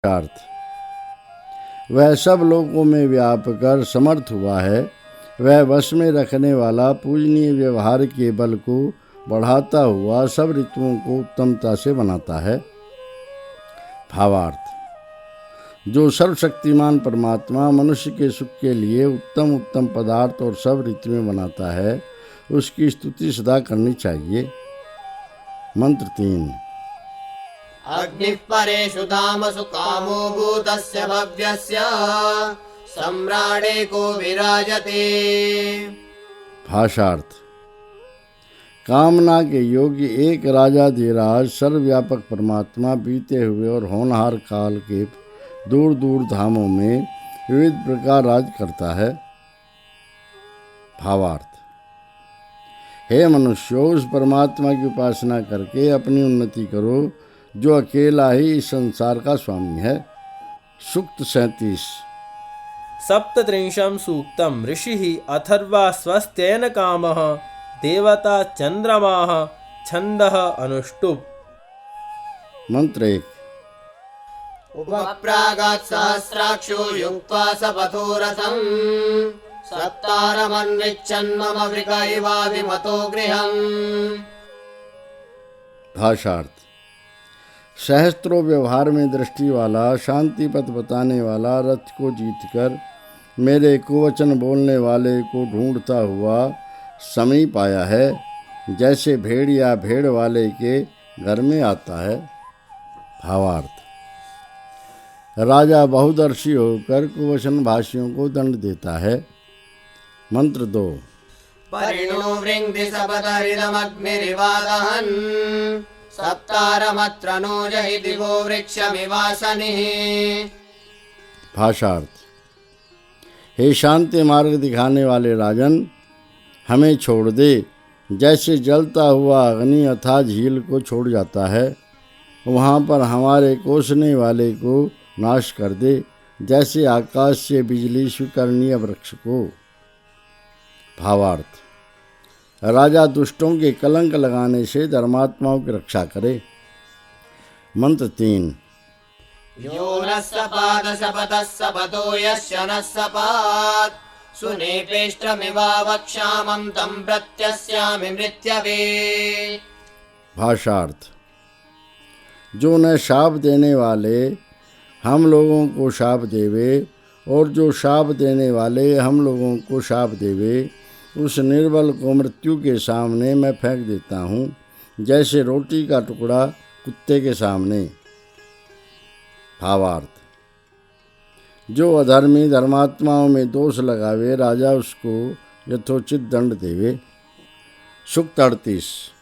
अर्थ वह सब लोगों में व्याप कर समर्थ हुआ है। वह वश में रखने वाला पूजनीय व्यवहार के बल को बढ़ाता हुआ सब ऋतुओं को उत्तमता से बनाता है। भावार्थ जो सर्वशक्तिमान परमात्मा मनुष्य के सुख के लिए उत्तम उत्तम पदार्थ और सब ऋतुएं बनाता है, उसकी स्तुति सदा करनी चाहिए। मंत्र 3। अग्निः परेषु धामसु कामो भूतस्य भव्यस्य सम्राटे को विराजते। भाषार्थ कामना के योग्य एक राजाधिराज सर्वव्यापक परमात्मा बीते हुए और होनहार काल के दूर दूर धामों में विविध प्रकार राज करता है। भावार्थ हे मनुष्यों, उस परमात्मा की उपासना करके अपनी उन्नति करो जो अकेला ही इस संसार का स्वामी है। सूक्त 37। सप्तत्रिंशं सूक्तं ऋषिः अथर्वा स्वस्त्येन कामः देवता चंद्रमाः छन्दः अनुष्टुप्। मंत्र 1। उपप्रागात् सहस्राक्षो युक्त्वा सपथो रथम् सप्तारमन्विच्छन् मम वृक इवाभिमतो गृहम्। भाषार्थ सहस्त्रों व्यवहार में दृष्टि वाला, शांति पथ बताने वाला, रथ को जीतकर मेरे कुवचन बोलने वाले को ढूंढता हुआ समीप आया है, जैसे भेड़िया भेड़ वाले के घर में आता है। भावार्थ राजा बहुदर्शी होकर कुवचन भाषियों को दंड देता है। मंत्र 2। परिणो वृङ्क्ति सपदरिदमग्निरिवादहन् सप्तारमत्र नो जहि दिवो वृक्षमिवासनिः। भाषार्थ हे शांति मार्ग दिखाने वाले राजन, हमें छोड़ दे, जैसे जलता हुआ अग्नि अथाह झील को छोड़ जाता है। वहाँ पर हमारे कोसने वाले को नाश कर दे, जैसे आकाश से बिजली स्वीकरणीय वृक्ष को। भावार्थ राजा दुष्टों के कलंक लगाने से धर्मात्माओं की रक्षा करे। मंत्र 3। यो नः सपाद शपथः शपथो यस्य नः सपात् सुनेपेष्टमिवावक्ष्यामं तं प्रत्यस्यामि मृत्यवे। भाषार्थ जो न शाप देने वाले हम लोगों को शाप देवे और जो शाप देने वाले हम लोगों को शाप देवे, उस निर्बल को मृत्यु के सामने मैं फेंक देता हूँ, जैसे रोटी का टुकड़ा कुत्ते के सामने। भावार्थ जो अधर्मी धर्मात्माओं में दोष लगावे, राजा उसको यथोचित दंड देवे। सूक्त 38।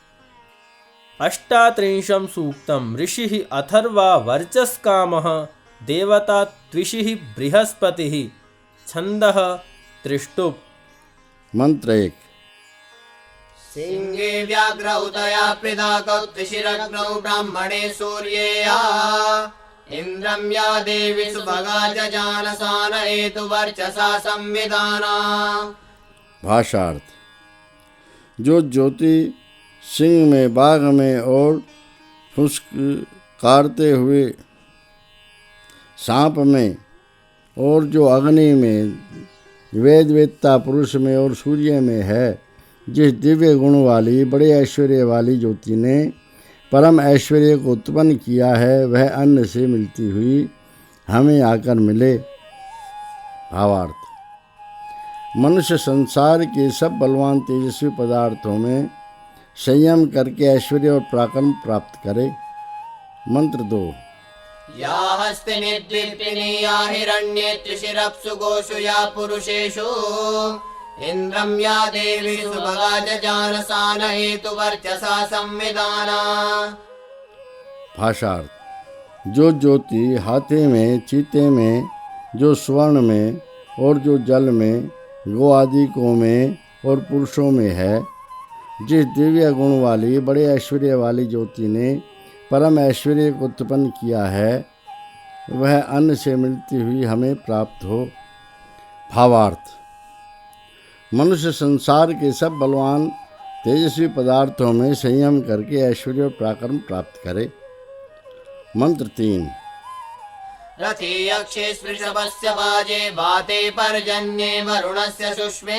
अष्टात्रिंशं सूक्तं ऋषिः अथर्वा वर्चस्कामः देवता त्विषिः बृहस्पतिः छन्दः त्रिष्टुप्। मंत्र 1। सिंहे व्याघ्र उदया पृथाकौ त्रिशिरग्नौ ब्राह्मणे सूर्येया इन्द्रं या देवी सुभगा जजानसान हेतु वर्चसा संविधाना। भाषार्थ जो ज्योति सिंह में, बाघ में और फुसकारते हुए सांप में और जो अग्नि में, वेदवेत्ता पुरुष में और सूर्य में है, जिस दिव्य गुण वाली बड़े ऐश्वर्य वाली ज्योति ने परम ऐश्वर्य को उत्पन्न किया है, वह अन्न से मिलती हुई हमें आकर मिले। भावार्थ मनुष्य संसार के सब बलवान तेजस्वी पदार्थों में संयम करके ऐश्वर्य और पराक्रम प्राप्त करे। मंत्र 2। या हस्तिनी द्वीपिनी या हिरण्ये त्रिशिरप्सु गोषु या पुरुषेषु इन्द्रं या देवी सुभगा जजानसान हेतु वर्चसा संविधाना। भाषार्थ जो ज्योति हाथी में, चीते में, जो स्वर्ण में और जो जल में, गो आदि को में और पुरुषों में है, जिस दिव्य गुण वाली बड़े ऐश्वर्य वाली ज्योति ने परम ऐश्वर्य को उत्पन्न किया है, वह अन्न से मिलती हुई हमें प्राप्त हो। भावार्थ मनुष्य संसार के सब बलवान तेजस्वी पदार्थों में संयम करके ऐश्वर्य और पराक्रम प्राप्त करे। मंत्र 3। रथी यक्षे स्पृशभस्य वाजे वाते पर्जन्ये वरुणस्य शुष्मे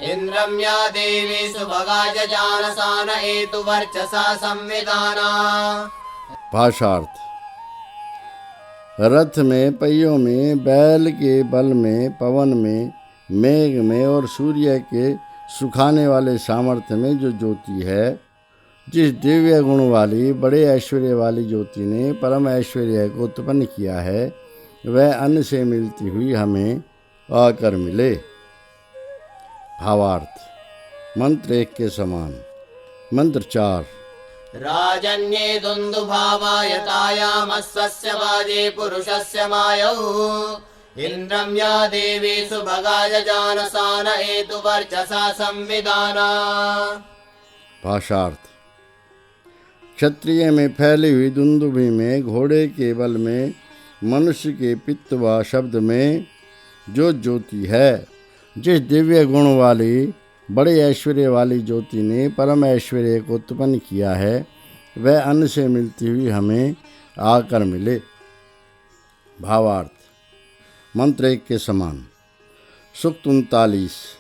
इन्द्रं या देवी सुभगा जजानसान एतु वर्चसा संविधाना। भाषार्थ। रथ में, पहियों में, बैल के बल में, पवन में, मेघ में और सूर्य के सुखाने वाले सामर्थ्य में जो ज्योति है, जिस दिव्य गुण वाली बड़े ऐश्वर्य वाली ज्योति ने परम ऐश्वर्य को उत्पन्न किया है, वह अन्न से मिलती हुई हमें आकर मिले। भावार्थ। मंत्र 1 के समान। मंत्र 4। राजन्ये दुन्दुभावायतायामस्वस्य वाजे पुरुषस्य मायौ इन्द्रं या देवी सुभगा जजानसान एतु वर्चसा संविधाना। भाषार्थ। क्षत्रिय में फैली हुई दुंदुभि में, घोड़े के बल में, मनुष्य के पित्त व शब्द में जो ज्योति है, जिस दिव्य गुण वाली बड़े ऐश्वर्य वाली ज्योति ने परम ऐश्वर्य को उत्पन्न किया है, वह अन्न से मिलती हुई हमें आकर मिले। भावार्थ। मंत्र 1 के समान। सूक्त 39।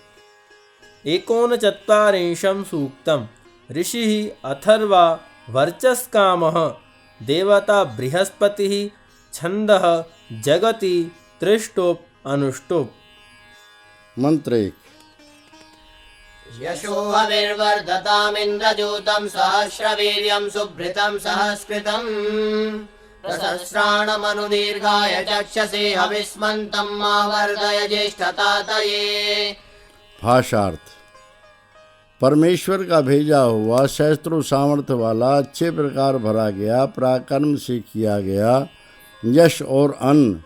एकोनचत्वारिंशं सूक्तम्। ऋषिः अथर्वा वर्चस्कामः देवता बृहस्पतिः छन्दः जगति त्रिष्टुप् अनुष्टुप्। मंत्र 1। यशो हविर्वर्धतामिन्द्रजूतं सहस्रवीर्यं सुभृतं सहस्कृतं प्रसस्राणमनुदीर्घाय चक्षसे हविस्मन्तं मा वर्धय ज्येष्ठतातये। भाषार्थ। परमेश्वर का भेजा हुआ सहस्त्रों सामर्थ्य वाला, अच्छे प्रकार भरा गया, पराक्रम से किया गया यश और अन्न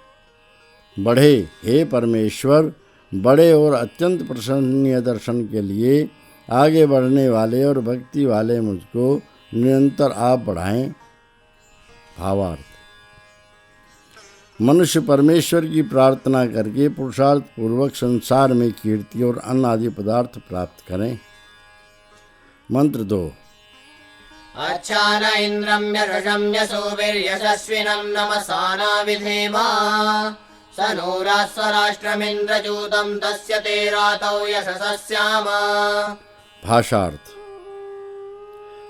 बढ़े। हे परमेश्वर, बड़े और अत्यंत प्रशंसनीय दर्शन के लिए आगे बढ़ने वाले और भक्ति वाले मुझको निरंतर आप बढ़ाएं। भावार्थ। मनुष्य परमेश्वर की प्रार्थना करके पुरुषार्थ पूर्वक संसार में कीर्ति और अन्न आदि पदार्थ प्राप्त करें। मंत्र 2। अच्छान इंद्रं यशं यशोभिर्यशस्विनं नमसाना विधेमा स नो राष्ट्रमिन्द्रजूतं तस्य ते रातौ यशसस्याम। भाषार्थ।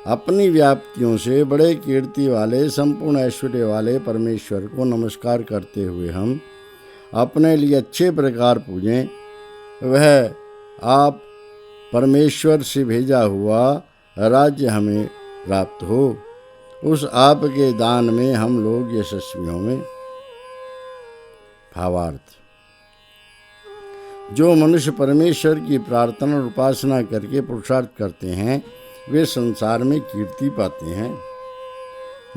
अपनी व्याप्तियों से बड़े कीर्ति वाले, संपूर्ण ऐश्वर्य वाले परमेश्वर को नमस्कार करते हुए हम अपने लिए अच्छे प्रकार पूजें। वह आप परमेश्वर से भेजा हुआ राज्य हमें प्राप्त हो। उस आपके दान में हम लोग यशस्वी होंगे। भावार्थ। जो मनुष्य परमेश्वर की प्रार्थना और उपासना करके पुरुषार्थ करते हैं, वे संसार में कीर्ति पाते हैं।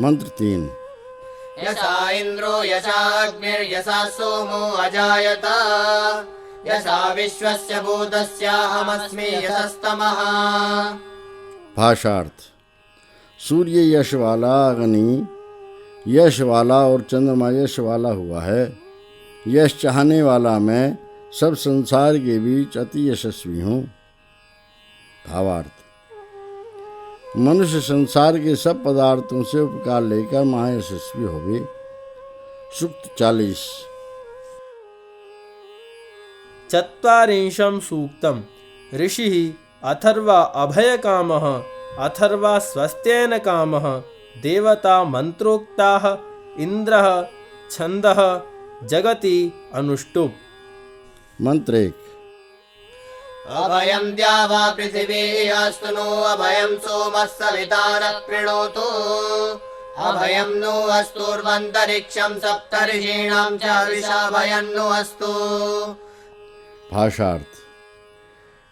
मंत्र 3। यशा इंद्रो यशा अग्निर्यशा सोमो अजायत यशा विश्वस्य भूतस्याहमस्मि यशस्तमः। भाषार्थ। सूर्य यश वाला, अग्नि यश वाला और चंद्रमा यश वाला हुआ है। यश चाहने वाला मैं सब संसार के बीच अति यशस्वी हूँ। भावार्थ। मनुष्य संसार के सब पदार्थों से उपकार लेकर महायशस्वी होवे। सूक्त 40। चत्वारिंशं सूक्तम्। ऋषिः अथर्वा अभयकामः अथर्वा स्वस्त्येन कामः देवता मंत्रोक्ताः इन्द्रः छन्दः जगति अनुष्टुप्। मंत्र 1। अभयं द्यावा पृथिवी अस्तु नो अभयं सोमः सविता नः कृणोतु अभयं नो अस्तुर्वन्तरिक्षं सप्तर्षीणां च हविषाभयं नो अस्तु। भाषार्थ।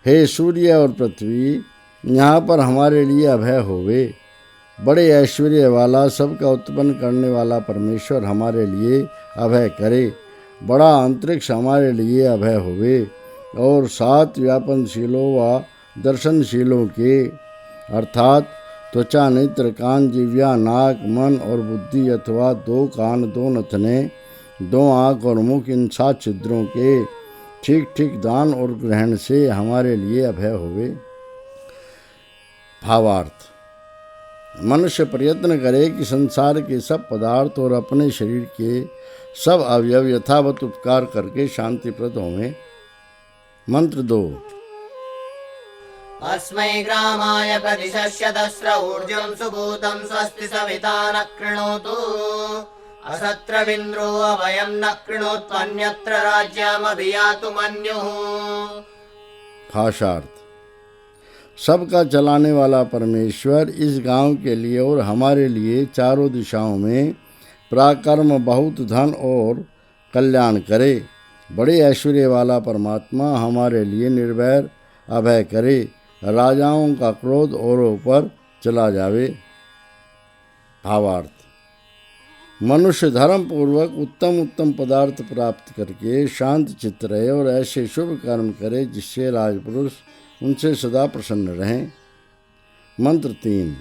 हे सूर्य और पृथ्वी, यहाँ पर हमारे लिए अभय होवे। बड़े ऐश्वर्य वाला, सबका उत्पन्न करने वाला परमेश्वर हमारे लिए अभय करे। बड़ा अंतरिक्ष हमारे लिए अभय होवे और 7 व्यापनशीलों व दर्शनशीलों के अर्थात त्वचा, नेत्र, कान, जिह्वा, नाक, मन और बुद्धि अथवा 2 कान, 2 नथने, 2 आँख और मुख, इन 7 छिद्रों के ठीक ठीक दान और ग्रहण से हमारे लिए अभय होवे। भावार्थ। मनुष्य प्रयत्न करे कि संसार के सब पदार्थ और अपने शरीर के सब अवयव यथावत उपकार करके शांतिप्रद होवें। मंत्र 2। अस्मै ग्रामाय प्रतिशस्य दस्र ऊर्जं सुभूतं स्वस्ति सविता न कृणोतु असत्रविन्द्रो अभयं न कृणोत्वन्यत्र राज्यमभियातु मन्युः। भाषार्थ। सबका चलाने वाला परमेश्वर इस गांव के लिए और हमारे लिए चारों दिशाओं में पराक्रम, बहुत धन और कल्याण करे। बड़े ऐश्वर्य वाला परमात्मा हमारे लिए निर्भय अभय करे। राजाओं का क्रोध औरों पर चला जावे। भावार्थ। मनुष्य धर्म पूर्वक उत्तम उत्तम पदार्थ प्राप्त करके शांत चित्त रहे और ऐसे शुभ कर्म करे जिससे राजपुरुष उनसे सदा प्रसन्न रहें। मंत्र 3।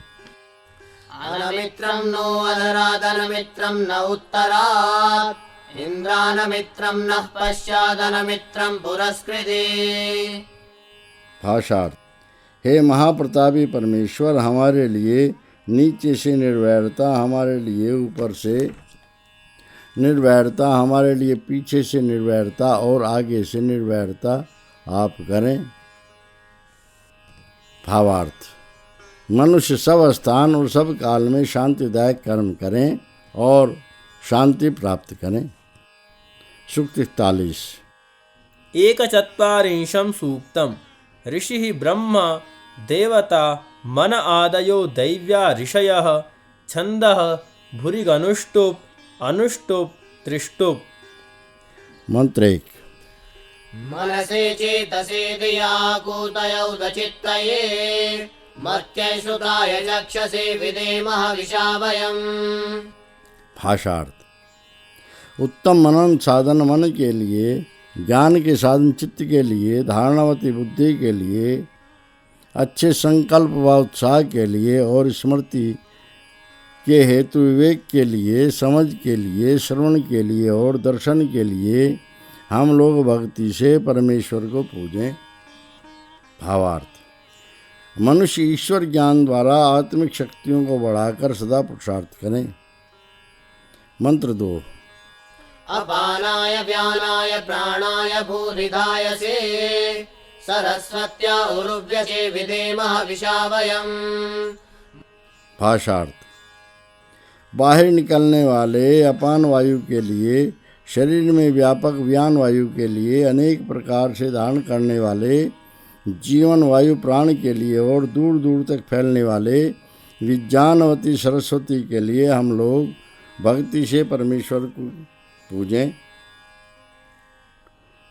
अनमित्रं नो अधरादनमित्रं न उत्तरात् इन्द्रानमित्रं नः पश्चादनमित्रं पुरस्कृते। भाषार्थ। हे महाप्रतापी परमेश्वर, हमारे लिए नीचे से निर्वैरता, हमारे लिए ऊपर से निर्वैरता, हमारे लिए पीछे से निर्वैरता और आगे से निर्वैरता आप करें। भावार्थ। मनुष्य सब स्थान और सब काल में शांतिदायक कर्म करें और शांति प्राप्त करें। सूक्त 41। एकचत्वारिंशं सूक्तम्। ऋषिः ब्रह्मा देवता मन आदयो दैव्या ऋषयः छन्दः भुरिगनुष्टुप् अनुष्टुप् त्रिष्टुप्। मंत्र 1। मनसे चेतसे धिया कूतयौ दचित्तये मर्त्यै श्रुताय चक्षसे विदेमः विशावयम्। भाषार्थ। उत्तम मनन साधन मन के लिए, ज्ञान के साधन चित्त के लिए, धारणावती बुद्धि के लिए, अच्छे संकल्प व उत्साह के लिए और स्मृति के हेतु विवेक के लिए, समझ के लिए, श्रवण के लिए और दर्शन के लिए हम लोग भक्ति से परमेश्वर को पूजें। भावार्थ। मनुष्य ईश्वर ज्ञान द्वारा आत्मिक शक्तियों को बढ़ाकर सदा पुरुषार्थ करें। मंत्र 2। अपानाय व्यानाय प्राणाय भूरिधायसे सरस्वत्या उरुव्यचे विदेमः विशावयम्। भाषार्थ। बाहर निकलने वाले अपान वायु के लिए, शरीर में व्यापक व्यान वायु के लिए, अनेक प्रकार से धारण करने वाले जीवन वायु प्राण के लिए और दूर दूर तक फैलने वाले विज्ञानवती सरस्वती के लिए हम लोग भक्ति से परमेश्वर को पूजें।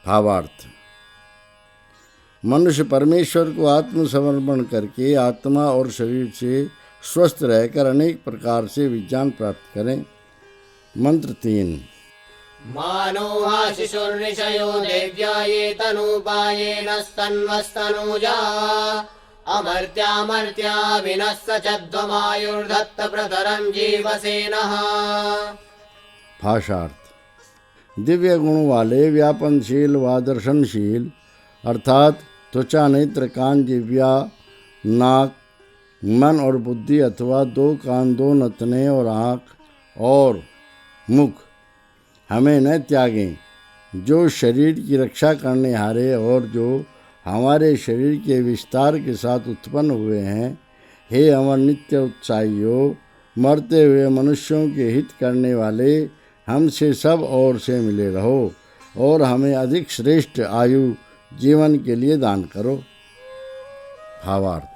भावार्थ। मनुष्य परमेश्वर को आत्मसमर्पण करके आत्मा और शरीर से स्वस्थ रहकर अनेक प्रकार से विज्ञान प्राप्त करें। मंत्र 3। मानोहा शिशुर्ऋषयो देव्या ये तनूपायेन स्तन्वस्तनूजा अमर्त्यामर्त्या विनश्च चद्वमायुर्दत्त प्रतरं जीवसेनः। भाषार्थ। दिव्य गुण वाले, व्यापनशील व दर्शनशील अर्थात त्वचा, नेत्र, कान, जिह्वा, नाक, मन और बुद्धि अथवा 2 कान, 2 नथने और आँख और मुख हमें न त्यागें, जो शरीर की रक्षा करने हारे और जो हमारे शरीर के विस्तार के साथ उत्पन्न हुए हैं। हे अमर नित्य उत्साहियों, मरते हुए मनुष्यों के हित करने वाले, हमसे सब ओर से मिले रहो और हमें अधिक श्रेष्ठ आयु जीवन के लिए दान करो। भावार्थ।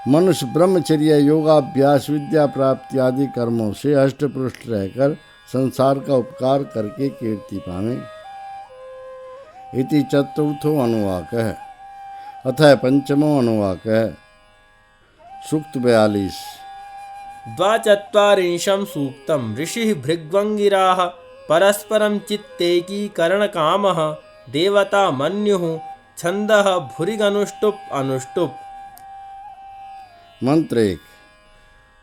मनुष्य ब्रह्मचर्य, योगाभ्यास, विद्या प्राप्ति आदि कर्मों से हष्टपुष्ट रहकर संसार का उपकार करके कीर्ति पावें। इति चतुर्थो अनुवाक है। अतः पंचमो अनुवाक है। सूक्त 42। द्वाचत्वारिंशं सूक्तम्। ऋषिः भृग्वङ्गिराः परस्परं चित्तैकीकरणकामः देवता मन्युः छन्दः भुरिगनुष्टुप् अनुष्टुप्। मंत्र 1।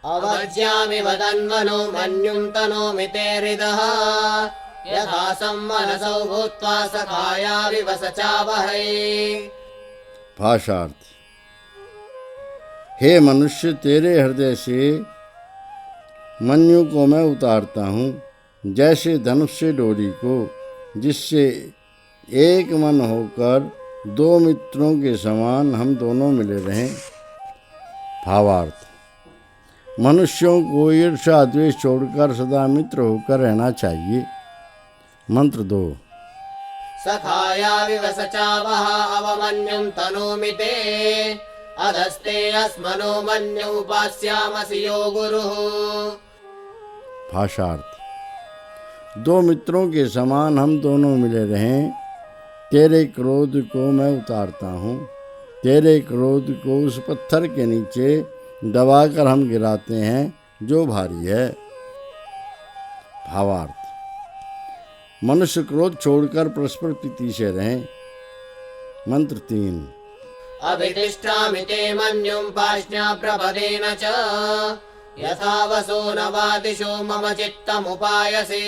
अवज्यामि वदन्वनो मन्युं तनोमि ते हृदः यथा सम्मनसौ भूत्वा सखाया विवसचावहै। भाषार्थ। हे मनुष्य, तेरे हृदय से मन्यु को मैं उतारता हूँ जैसे धनुष से डोरी को, जिससे एक मन होकर दो मित्रों के समान हम दोनों मिले रहें। भावार्थ: मनुष्यों को ईर्ष्या द्वेष छोड़कर सदा मित्र होकर रहना चाहिए। मंत्र 2। सखाया विवसचावः अवमन्युं तनूमि ते अधस्ते अस्मनो मन्युपास्यामसि यो गुरुः। भाषार्थ: दो मित्रों के समान हम दोनों मिले रहें। तेरे क्रोध को मैं उतारता हूँ। तेरे क्रोध को उस पत्थर के नीचे दबाकर हम गिराते हैं जो भारी है। भावार्थ: मनुष्य क्रोध छोड़कर परस्पर प्रीति से रहें। मंत्र 3। अभितिष्ठामि ते मन्युं पाष्ण्या प्रपदेन च यथा वसो नवादिशो मम चित्तमुपायसे।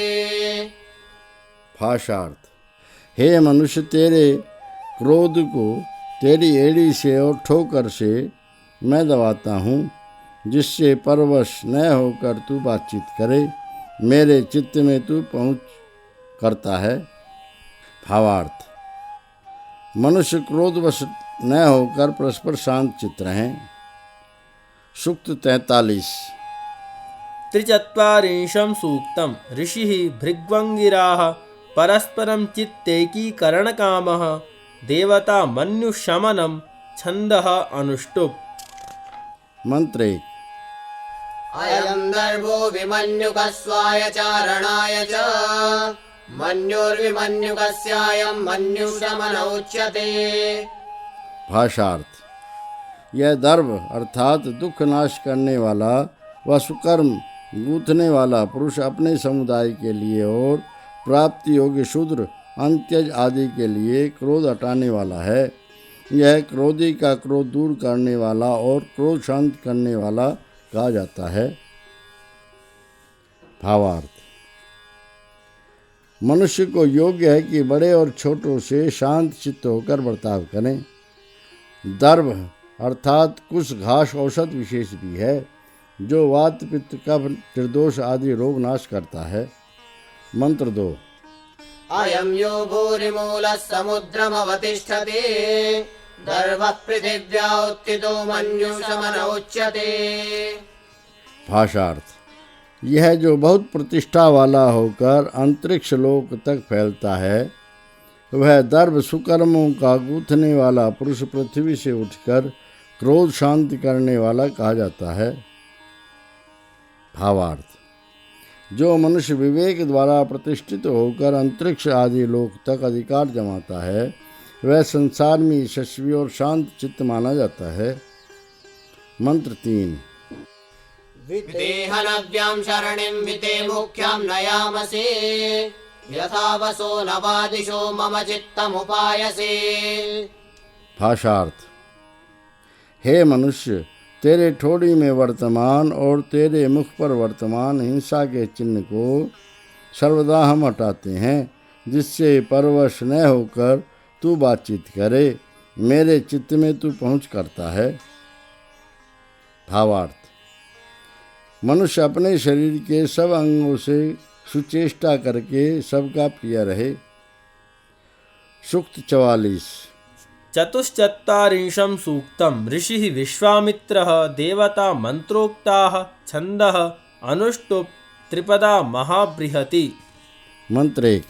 भाषार्थ: हे मनुष्य, तेरे क्रोध को तेरी एड़ी से और ठोकर से मैं दबाता हूँ, जिससे परवश न होकर तू बातचीत करे, मेरे चित्त में तू पहुँच करता है। भावार्थ: मनुष्य क्रोधवश न होकर परस्पर शांत चित्त रहें। सूक्त 43। त्रिचत्वारिंशं सूक्तं ऋषिः भृग्वङ्गिराः परस्परं चित्तैकीकरणकामः देवता मन्युशमनं छन्दः अनुष्टुप्। मंत्र 1। अयं दर्भो विमन्युकस्वाय चारणाय च मन्युर्विमन्युकस्यायं मन्युशमन उच्यते। भाषार्थ: यह दर्भ अर्थात दुख नाश करने वाला व सुकर्म गूंथने वाला पुरुष अपने समुदाय के लिए और प्राप्ति योग्य शूद्र अंत्यज आदि के लिए क्रोध हटाने वाला है। यह क्रोधी का क्रोध दूर करने वाला और क्रोध शांत करने वाला कहा जाता है। भावार्थ: मनुष्य को योग्य है कि बड़े और छोटों से शांत चित्त होकर बर्ताव करें। दर्भ अर्थात कुछ घास औषध विशेष भी है, जो वात पित्त कफ त्रिदोष आदि रोग नाश करता है। मंत्र 2। अयं यो भूरिमूलः समुद्रमवतिष्ठते दर्भः पृथिव्या उत्थितो मन्युशमन उच्यते। भाषार्थ: यह जो बहुत प्रतिष्ठा वाला होकर अंतरिक्ष लोक तक फैलता है, वह दर्भ सुकर्मों का गूंथने वाला पुरुष पृथ्वी से उठकर क्रोध शांत करने वाला कहा जाता है। भावार्थ: जो मनुष्य विवेक द्वारा प्रतिष्ठित होकर अंतरिक्ष आदि लोक तक अधिकार जमाता है, वह संसार में यशस्वी और शांत चित्त माना जाता है। मंत्र 3। विदेहनव्यां शरणिं विते मुख्यां नयामसे यथा वसो नवादिशो मम चित्तमुपायसे। भाषार्थ: हे मनुष्य, तेरे ठोड़ी में वर्तमान और तेरे मुख पर वर्तमान हिंसा के चिन्ह को सर्वदा हम हटाते हैं, जिससे परवश न होकर तू बातचीत करे, मेरे चित्त में तू पहुँच करता है। भावार्थ: मनुष्य अपने शरीर के सब अंगों से सुचेष्टा करके सबका प्रिय रहे। सूक्त 44। चतुश्चत्वारिंशं सूक्तं ऋषिः विश्वामित्रः देवता मंत्रोक्ताः छन्दः अनुष्टुप् त्रिपदा महाबृहति। मंत्र 1।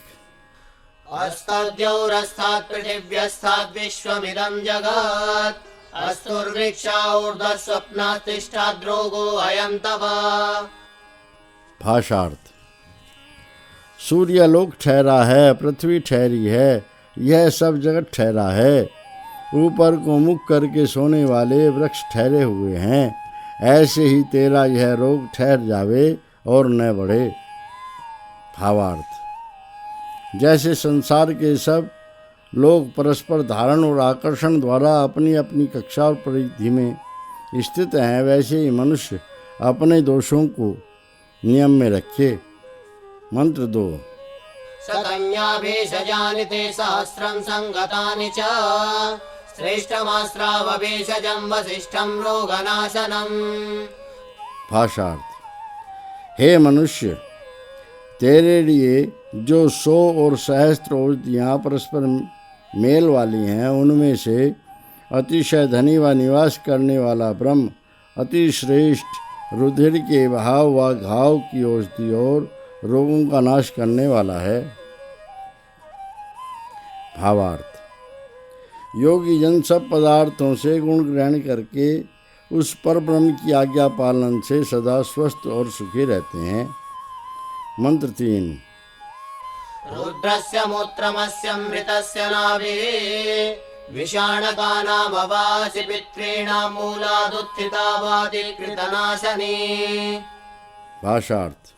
अस्तद्यौरस्थात् पृथिव्यस्थात् विश्वमिदं जगत् अस्तुर्वृक्षा ऊर्ध्वः स्वप्नातिष्ठाद्रोगो अयं तव। भाषार्थ: सूर्यलोक ठहरा है, पृथ्वी ठहरी है, यह सब जगत ठहरा है। ऊपर को मुख करके सोने वाले वृक्ष ठहरे हुए हैं। ऐसे ही तेरा यह रोग ठहर जावे और न बढ़े। भावार्थ: जैसे संसार के सब लोग परस्पर धारण और आकर्षण द्वारा अपनी अपनी कक्षा और परिधि में स्थित हैं, वैसे ही मनुष्य अपने दोषों को नियम में रखे। मंत्र 2। सतन्याभेषजानि ते सहस्रं संगतानि च श्रेष्ठमास्त्रावभेषजं वसिष्ठं रोगनाशनम्। भाषार्थ: हे मनुष्य, तेरे लिए जो 100 और सहस्त्र औषधियाँ परस्पर मेल वाली हैं, उनमें से अतिशय धनी व निवास करने वाला ब्रह्म अति श्रेष्ठ रुधिर के बहाव व घाव की औषधि और रोगों का नाश करने वाला है। भावार्थ: योगी जन सब पदार्थों से गुण ग्रहण करके उस पर ब्रह्म की आज्ञा पालन से सदा स्वस्थ और सुखी रहते हैं। मंत्र 3। रुद्रस्य मूत्रमस्य मृतस्य नाभिः विषाणकानामवासि पितॄणां मूलादुत्थितावादि कृतनाशनी। भाषार्थ: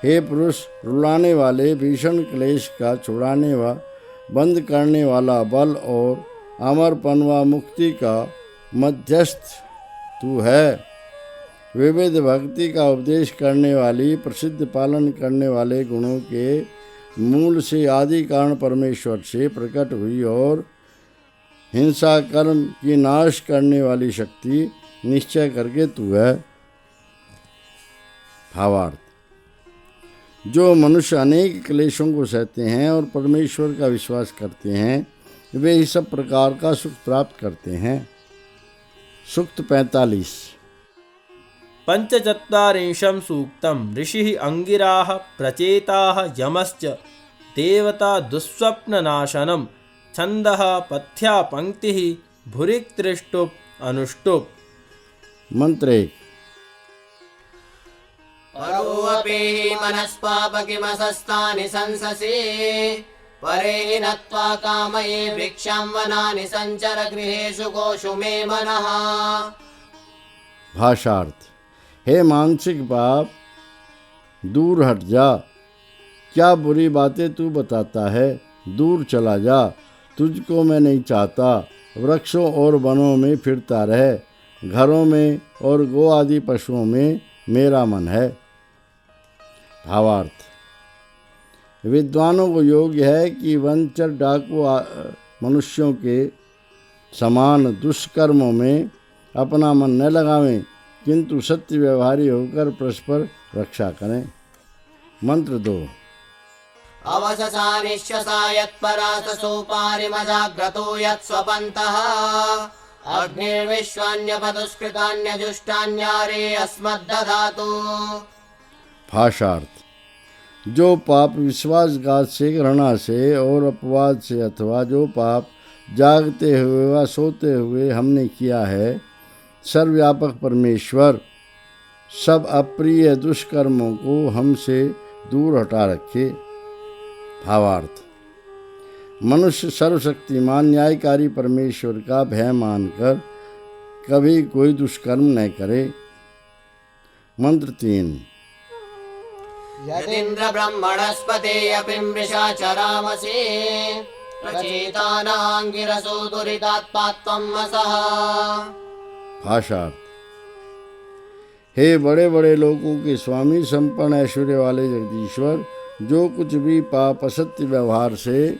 हे पुरुष, रुलाने वाले भीषण क्लेश का छुड़ाने व बंद करने वाला बल और अमरपन व मुक्ति का मध्यस्थ तू है। विविध भक्ति का उपदेश करने वाली, प्रसिद्ध पालन करने वाले गुणों के मूल से आदि कारण परमेश्वर से प्रकट हुई और हिंसा कर्म की नाश करने वाली शक्ति निश्चय करके तू है। भावार्थ: जो मनुष्य अनेक क्लेशों को सहते हैं और परमेश्वर का विश्वास करते हैं, वे ही सब प्रकार का सुख प्राप्त करते हैं। सूक्त 45। पंचचत्वारिंशं सूक्तम् ऋषिः अंगिराः प्रचेताः यमश्च देवता दुःस्वप्ननाशनं छन्दः पथ्या पंक्तिः भुरिक्तृष्टुप् अनुष्टुप्। मंत्र 1। परोऽपि मनस्पापकिमसस्तानि संससि परे हि नत्वा कामये वृक्षं वनानि संचर गृहेषु गोषु मे मनः। भाषार्थ: हे मानसिक पाप, दूर हट जा। क्या बुरी बातें तू बताता है? दूर चला जा। तुझको मैं नहीं चाहता। वृक्षों और वनों में फिरता रह। घरों में और गो आदि पशुओं में मेरा मन है। भावार्थ: विद्वानों को योग्य है कि वंचर डाकू मनुष्यों के समान दुष्कर्मों में अपना मन न लगावें, किंतु सत्य व्यवहारी होकर परस्पर रक्षा करें। मंत्र 2। अवससा निश्चसा यत्पराससोपारिमजाग्रतो यत्स्वपन्तः अग्निर्विश्वान्यपदुष्कृतान्यजुष्टान्यारे अस्मद्दधातु। भाषार्थ: जो पाप विश्वासघात से, घृणा से और अपवाद से अथवा जो पाप जागते हुए व सोते हुए हमने किया है, सर्वव्यापक परमेश्वर सब अप्रिय दुष्कर्मों को हमसे दूर हटा रखे। भावार्थ: मनुष्य सर्वशक्तिमान न्यायकारी परमेश्वर का भय मानकर कभी कोई दुष्कर्म न करे। मंत्र 3। यदिन्द्र ब्रह्मणस्पते अपि मृषाचरामसि प्रचेतानांगिरसो दुरितात्पात्वं वसः। भाषार्थ: हे बड़े बड़े लोगों के स्वामी, संपन्न ऐश्वर्य वाले जगदीश्वर, जो कुछ भी पाप असत्य व्यवहार से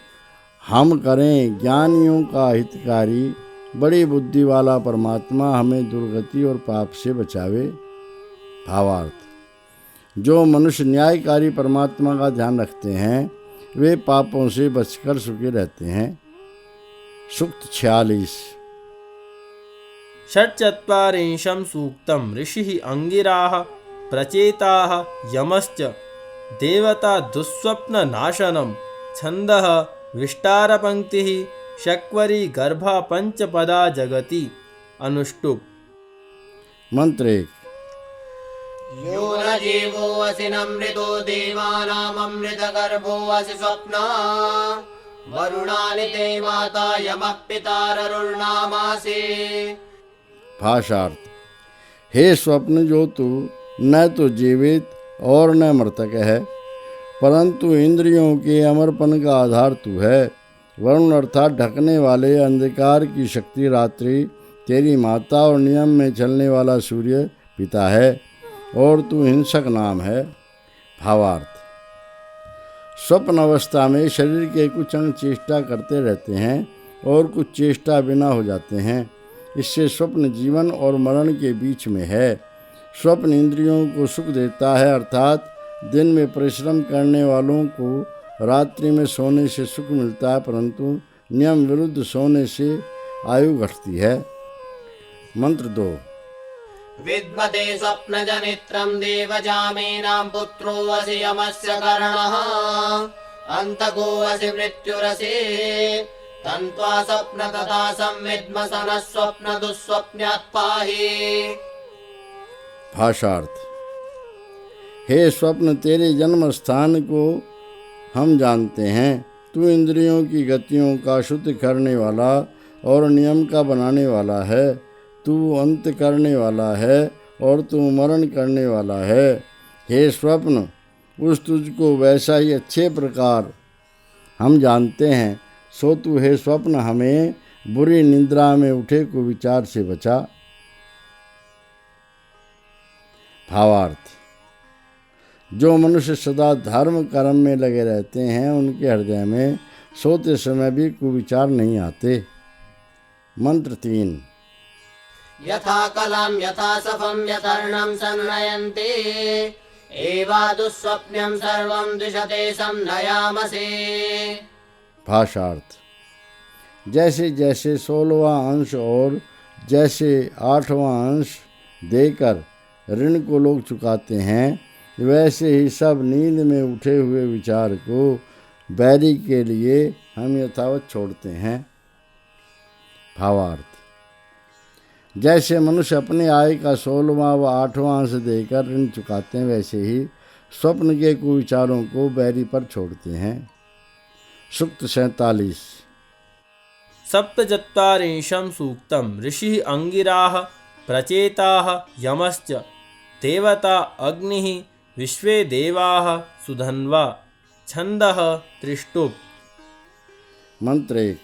हम करें, ज्ञानियों का हितकारी बड़ी बुद्धि वाला परमात्मा हमें दुर्गति और पाप से बचावे। भावार्थ: जो मनुष्य न्यायकारी परमात्मा का ध्यान रखते हैं, वे पापों से बचकर सुखी रहते हैं। सूक्त 46। षट्चत्वारिंशं सूक्तम् ऋषिः अंगिराः प्रचेताः यमश्च देवता दुःस्वप्ननाशनं छन्दः विष्टारपङ्क्तिः शक्वरी गर्भा पंचपदा जगति अनुष्टुप्। मंत्र 1। यो न जीवो असि नमृतो देवानामृतगर्भो असि स्वप्ना वरुणानि ते माता यमः पिताररुणामासि। भाषार्थ: हे स्वप्न, जो तू न तो जीवित और न मृतक है, परंतु इंद्रियों के अमरपन का आधार तू है। वरुण अर्थात ढकने वाले अंधकार की शक्ति रात्रि तेरी माता और नियम में चलने वाला सूर्य पिता है, और तू हिंसक नाम है। भावार्थ: स्वप्न अवस्था में शरीर के कुछ अंग चेष्टा करते रहते हैं और कुछ चेष्टा बिना हो जाते हैं। इससे स्वप्न जीवन और मरण के बीच में है। स्वप्न इंद्रियों को सुख देता है, अर्थात दिन में परिश्रम करने वालों को रात्रि में सोने से सुख मिलता है, परंतु नियम विरुद्ध सोने से आयु घटती है। मंत्र 2। विद्मते स्वप्नजनित्रं देवजामीनां पुत्रो वसि यमस्य कर्णः अन्तको वसि मृत्युरसि तन्त्वा स्वप्न तथा संविद्म सनः स्वप्न दुःस्वप्न्यात् पाहि। भाषार्थ। हे स्वप्न, तेरे जन्म स्थान को हम जानते हैं। तू इंद्रियों की गतियों का शुद्ध करने वाला और नियम का बनाने वाला है। तू अंत करने वाला है और तू मरण करने वाला है। हे स्वप्न, उस तुझको वैसा ही अच्छे प्रकार हम जानते हैं, सो तू हे स्वप्न हमें बुरी निद्रा में उठे कुविचार से बचा। भावार्थ। जो मनुष्य सदा धर्म कर्म में लगे रहते हैं, उनके हृदय में सोते समय भी कुविचार नहीं आते। मंत्र 3। यथा कलां यथा सफं यथर्णं संनयन्ति एवा दुःस्वप्न्यं सर्वं द्विषते संनयामसे। भाषार्थ। जैसे जैसे 16वां अंश और जैसे 8वां अंश देकर ऋण को लोग चुकाते हैं, वैसे ही सब नींद में उठे हुए विचार को बैरी के लिए हम यथावत छोड़ते हैं। भावार्थ। जैसे मनुष्य अपने आय का 16वां व 8वां अंश देकर ऋण चुकाते हैं, वैसे ही स्वप्न के कुविचारों को बैरी पर छोड़ते हैं। सूक्त 47। सप्तचत्वारिंशं सूक्तं ऋषिः अंगिराः प्रचेताः यमश्च देवता अग्निः विश्वे देवाः सुधन्वा छन्दः त्रिष्टुप्। मंत्र 1।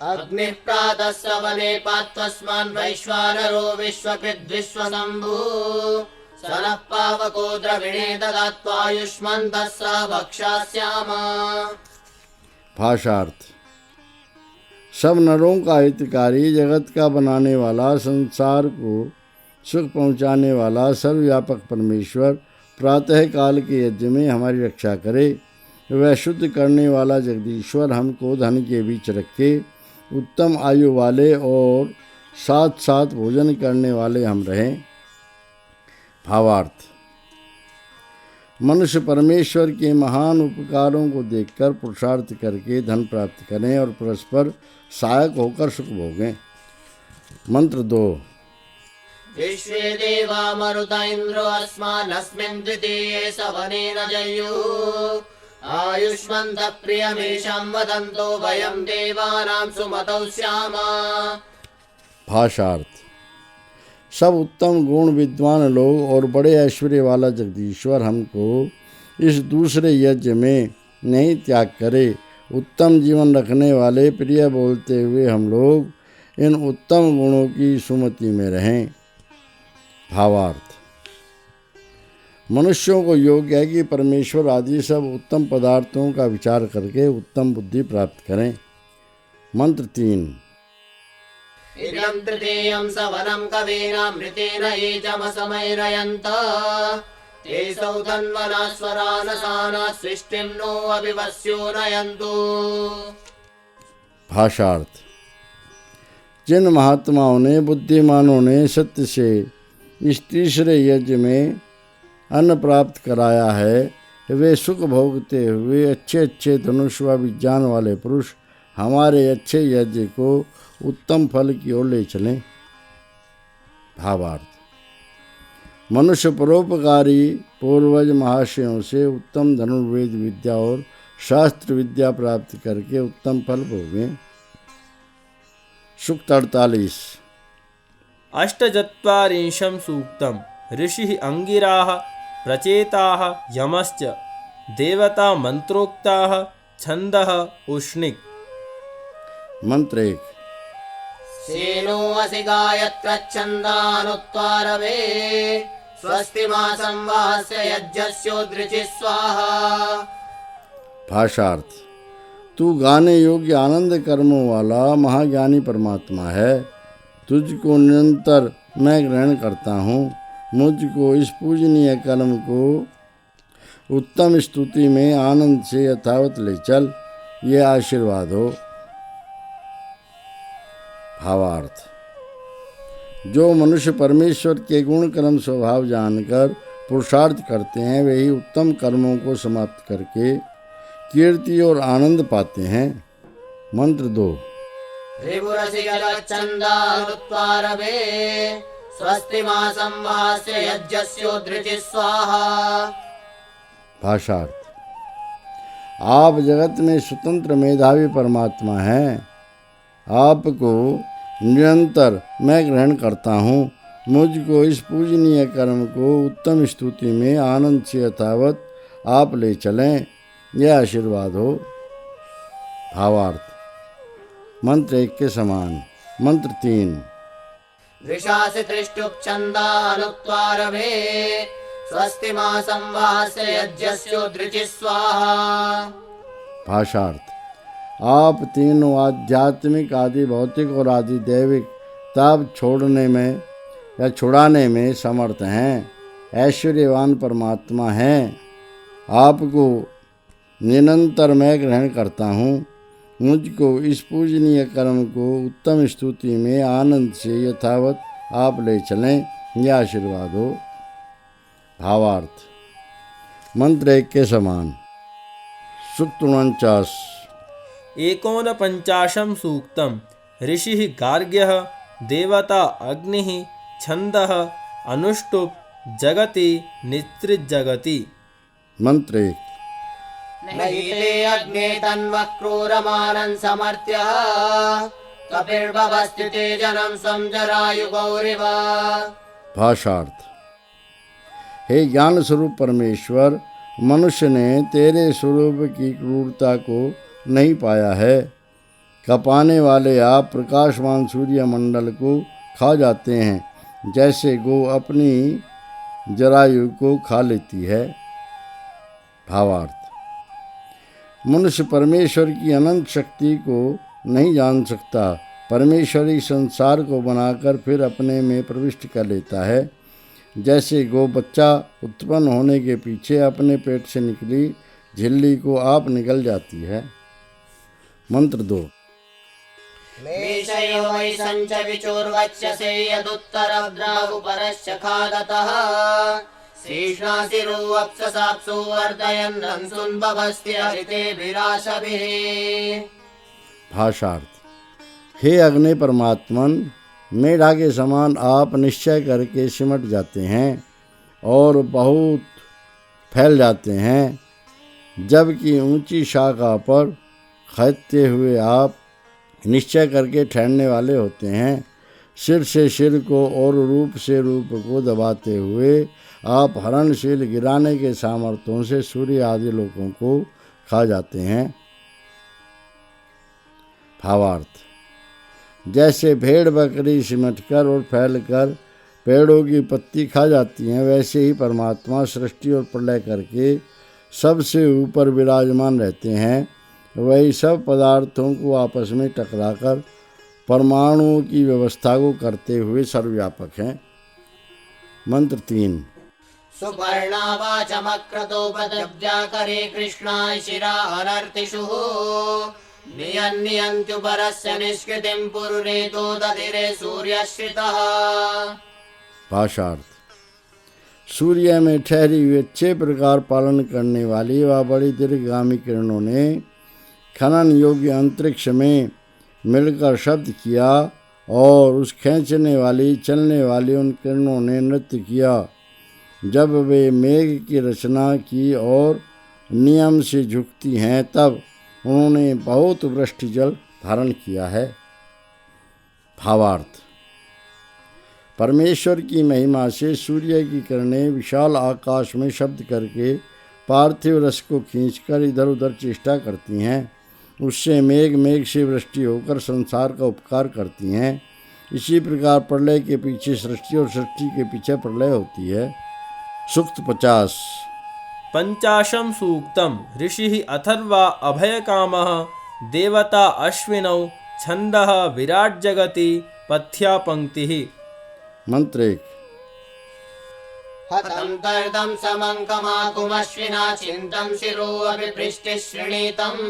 अग्निः प्रातः सवने पात्वस्मान् वैश्वानरो विश्वपिद्विश्वशम्भुः सनः पावको द्रविणे ददात्वायुष्मन्तः स भक्षास्याम। भाषार्थ। सब नरों का हितकारी, जगत का बनाने वाला, संसार को सुख पहुँचाने वाला सर्वव्यापक परमेश्वर प्रातः काल के यज्ञ में हमारी रक्षा करे। वह शुद्ध करने वाला जगदीश्वर हमको धन के बीच रखे, उत्तम आयु वाले और साथ साथ भोजन करने वाले हम रहें। भावार्थ। मनुष्य परमेश्वर के महान उपकारों को देखकर पुरुषार्थ करके धन प्राप्त करें और परस्पर सहायक होकर सुख भोगें। मंत्र 2। विश्वे देवा मरुत इन्द्रो अस्मानस्मिन् द्वितीये सवने न जयुः आयुष्मन्तः प्रियमेषां वदन्तो वयं देवानां सुमतौ स्याम। भाषार्थ। सब उत्तम गुण विद्वान लोग और बड़े ऐश्वर्य वाला जगदीश्वर हमको इस दूसरे यज्ञ में नहीं त्याग करे। उत्तम जीवन रखने वाले प्रिय बोलते हुए हम लोग इन उत्तम गुणों की सुमति में रहें। भावार्थ। मनुष्यों को योग्य है कि परमेश्वर आदि सब उत्तम पदार्थों का विचार करके उत्तम बुद्धि प्राप्त करें। मंत्र 3। इदं तृतीयं सवनं कवीनामृतेन ये जमसमैरयन्त ते सौधन्वनास्वरानसाना सृष्टिं नो अभिवस्यो नयन्तु। भाषार्थ। जिन महात्माओं ने, बुद्धिमानों ने सत्य से इस तीसरे यज्ञ में अन्न प्राप्त कराया है, वे सुख भोगते हुए अच्छे अच्छे धनुष व विज्ञान वाले पुरुष हमारे अच्छे यज्ञ को उत्तम फल की ओर ले चलें। भावार्थ। मनुष्य परोपकारी पूर्वज महाशयों से उत्तम धनुर्वेद विद्या और शास्त्र विद्या प्राप्त करके उत्तम फल भोगें। सूक्त 48। अष्टचत्वारिंशं सूक्तं ऋषिः अंगिराः प्रचेताः यमश्च देवता मंत्रोक्ताः छन्दः उष्णिक्। मंत्र 1। सेनो असि गायत्रच्छन्दानुत्वारवे स्वस्ति मासं वास्य यज्ञस्योदृचि स्वाहा। भाषार्थ। तू गाने योग्य आनंद कर्मों वाला महाज्ञानी परमात्मा है। तुझको निरंतर मैं ग्रहण करता हूँ। मुझको इस पूजनीय कर्म को उत्तम स्तुति में आनंद से यथावत ले चल, ये आशीर्वाद हो। भावार्थ: जो मनुष्य परमेश्वर के गुण कर्म स्वभाव जानकर पुरुषार्थ करते हैं, वे ही उत्तम कर्मों को समाप्त करके कीर्ति और आनंद पाते हैं। मंत्र 2। त्रिपुरसिगच्छन्दानुत्वारभे स्वस्ति मासं वास्य यज्ञस्योदृचि स्वाहा। भाषार्थ: आप जगत में स्वतंत्र मेधावी परमात्मा हैं। आपको निरंतर मैं ग्रहण करता हूँ। मुझको इस पूजनीय कर्म को उत्तम स्तुति में आनंद से यथावत आप ले चलें, यह आशीर्वाद हो। भावार्थ: मंत्र 1 के समान। मंत्र 3। वृषासि त्रिष्टुप्छन्दानुत्वारभे स्वस्ति मासं वास्य यज्ञस्योदृचि स्वाहा। भाषार्थ: आप तीनों आध्यात्मिक, आदि भौतिक और आदि दैविक ताप छोड़ने में या छुड़ाने में समर्थ हैं, ऐश्वर्यवान परमात्मा हैं। आपको निरंतर मैं ग्रहण करता हूँ। मुझको इस पूजनीय कर्म को उत्तम स्तुति में आनंद से यथावत आप ले चलें, यह आशीर्वाद हो। भावार्थ: मंत्र 1 के समान। सूक्त 49। 49 सूक्तम्। ऋषिः गार्ग्यः देवता अग्निः छन्दः अनुष्टुप् जगति निस्त्रिजगति। मंत्र 1। नैते अग्ने तन्वः क्रूरमाणं समर्थ्यः कपिर्भवस्थिते जनं स्वं जरायुगौरिव। भाषार्थ: हे ज्ञान स्वरूप परमेश्वर, मनुष्य ने तेरे स्वरूप की क्रूरता को नहीं पाया है। कपाने वाले आप प्रकाशमान सूर्य मंडल को खा जाते हैं, जैसे गो अपनी जरायु को खा लेती है। भावार्थ: मनुष्य परमेश्वर की अनंत शक्ति को नहीं जान सकता। परमेश्वर ही संसार को बनाकर फिर अपने में प्रविष्ट कर लेता है। जैसे गो बच्चा उत्पन्न होने के पीछे अपने पेट से निकली झिल्ली को आप निकल जाती है। मंत्र 2। मेषयो वै सञ्च विचोर्वच्यसे यदुत्तरद्रावुपरश्च खादतः शेषासिरोऽप्ससाप्सु वर्धयन् सुन्भवस्ति हरितेभिराशभिः। भाषार्थ: हे अग्नि परमात्मन, मेढा के समान आप निश्चय करके सिमट जाते हैं और बहुत फैल जाते हैं, जबकि ऊंची शाखा पर खड़ते हुए आप निश्चय करके ठहरने वाले होते हैं। सिर से सिर को और रूप से रूप को दबाते हुए आप हरणशील गिराने के सामर्थ्यों से सूर्य आदि लोगों को खा जाते हैं। भावार्थ: जैसे भेड़ बकरी सिमटकर और फैलकर पेड़ों की पत्ती खा जाती हैं, वैसे ही परमात्मा सृष्टि और प्रलय करके सबसे ऊपर विराजमान रहते हैं। वही सब पदार्थों को आपस में टकराकर परमाणुओं की व्यवस्था को करते हुए सर्वव्यापक हैं। मंत्र 3। सुपर्णावाचमक्रतोपद्रव्याकरे कृष्णाय शिरा अनर्तिषु नियन्नियन्त्युपरस्य निष्कृतिं पुरुरेतो दधिरे सूर्यश्रितः। भाषार्थ: सूर्य में ठहरी हुई अच्छे प्रकार पालन करने वाली व बड़ी दीर्घगामी किरणों ने खनन योग्य अंतरिक्ष में मिलकर शब्द किया और उस खींचने वाली चलने वाली उन किरणों ने नृत्य किया। जब वे मेघ की रचना की और नियम से झुकती हैं, तब उन्होंने बहुत वृष्टि जल धारण किया है। भावार्थ: परमेश्वर की महिमा से सूर्य की किरणें विशाल आकाश में शब्द करके पार्थिव रस को खींचकर इधर उधर चेष्टा करती हैं। उससे मेघ से वृष्टि होकर संसार का उपकार करती हैं। इसी प्रकार प्रलय के पीछे सृष्टि और सृष्टि के पीछे प्रलय होती है। सूक्त 50। 50 सूक्तम्। ऋषिः अथर्वा अभयकामः देवता अश्विनौ छन्दः विराट जगति पथ्या पंक्तिः। मंत्र 1। हतं तर्दं समङ्कमाकुमश्विना चिन्तं शिरो अपि पृष्टिः शृणीतम्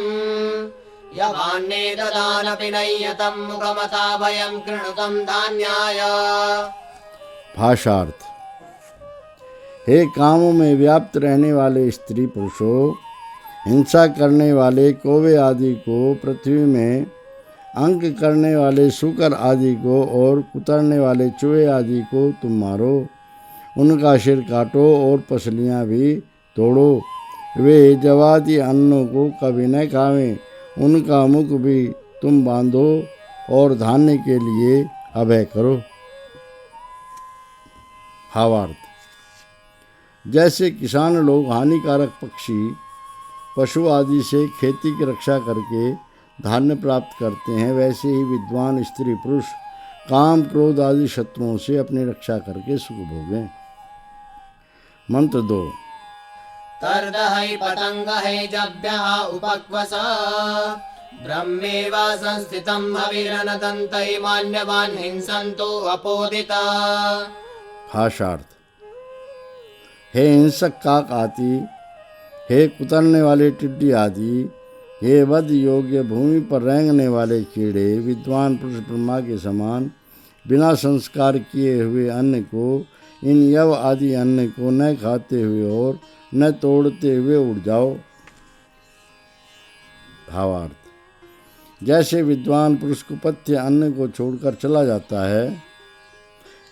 यवान्ने ददानपि नय्यतं मुखमथा भयं कृणुतं धान्याय। भाषार्थ। हे कामों में व्याप्त रहने वाले स्त्री पुरुषों, हिंसा करने वाले कौवे आदि को, पृथ्वी में अंक करने वाले सूकर आदि को और कुतरने वाले चूहे आदि को तुम मारो, उनका सिर काटो और पसलियां भी तोड़ो। वे जवादी अन्नों को कभी न खावें, उनका मुख भी तुम बांधो और धान्य के लिए अभय करो। भावार्थ। जैसे किसान लोग हानिकारक पक्षी पशु आदि से खेती की रक्षा करके धान्य प्राप्त करते हैं, वैसे ही विद्वान स्त्री पुरुष काम क्रोध आदि शत्रुओं से अपनी रक्षा करके सुख भोगें। मंत्र 2। तर्दहै पतंगहै जभ्यः उपक्वस ब्रह्मेवा संस्थितं हविरनदन्तै मान्यवान् हिंसन्तो अपोदिता। भाषार्थ। हे हिंसक काक आदि, हे कुतरने वाले टिड्डी आदि, हे वध योग्य भूमि पर रेंगने वाले कीड़े, विद्वान पुरुष ब्रह्मा के समान बिना संस्कार किए हुए अन्न को, इन यव आदि अन्न को न खाते हुए और न तोड़ते हुए उड़ जाओ। भावार्थ। जैसे विद्वान पुरुष कुपथ्य अन्न को छोड़कर चला जाता है,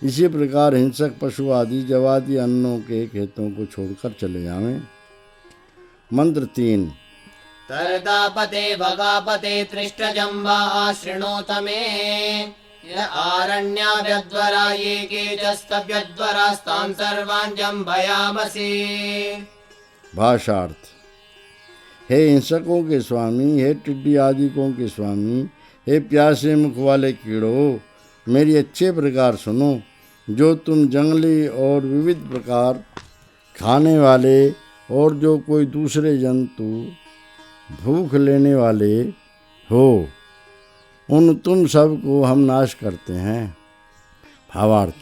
इसी प्रकार हिंसक पशु आदि जवादी अन्नों के खेतों को छोड़कर चले जावें। मंत्र 3। तर्दापते भगापते तृष्टजम्बा आशृणोत मे य आरण्याव्यध्वरा ये केचस्तव्यध्वरास्तान् सर्वान् जम्भयामसि। भाषार्थ। हे हिंसकों के स्वामी, हे टिड्डी आदिकों के स्वामी, हे प्यासे मुख वाले कीड़ों, मेरी अच्छे प्रकार सुनो। जो तुम जंगली और विविध प्रकार खाने वाले और जो कोई दूसरे जंतु भूख लेने वाले हो, उन तुम सब को हम नाश करते हैं। भावार्थ।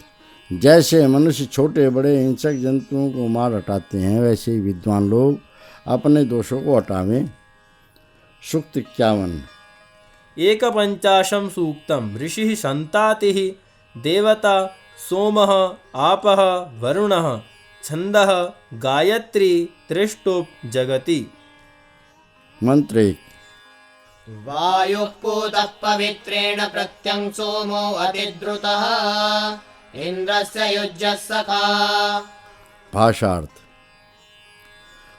जैसे मनुष्य छोटे बड़े हिंसक जंतुओं को मार हटाते हैं, वैसे ही विद्वान लोग अपने दोषों को हटावें। सूक्त 51। एकपञ्चाशं सूक्तं ऋषिः सन्तातिः देवता सोमः आपः वरुणः छन्दः गायत्री त्रिष्टुप् जगति। मंत्र 1। वायुः पूतः पवित्रेण प्रत्यं सोमो अतिद्रुतः इन्द्रस्य युज्यः सखा। भाषार्थ।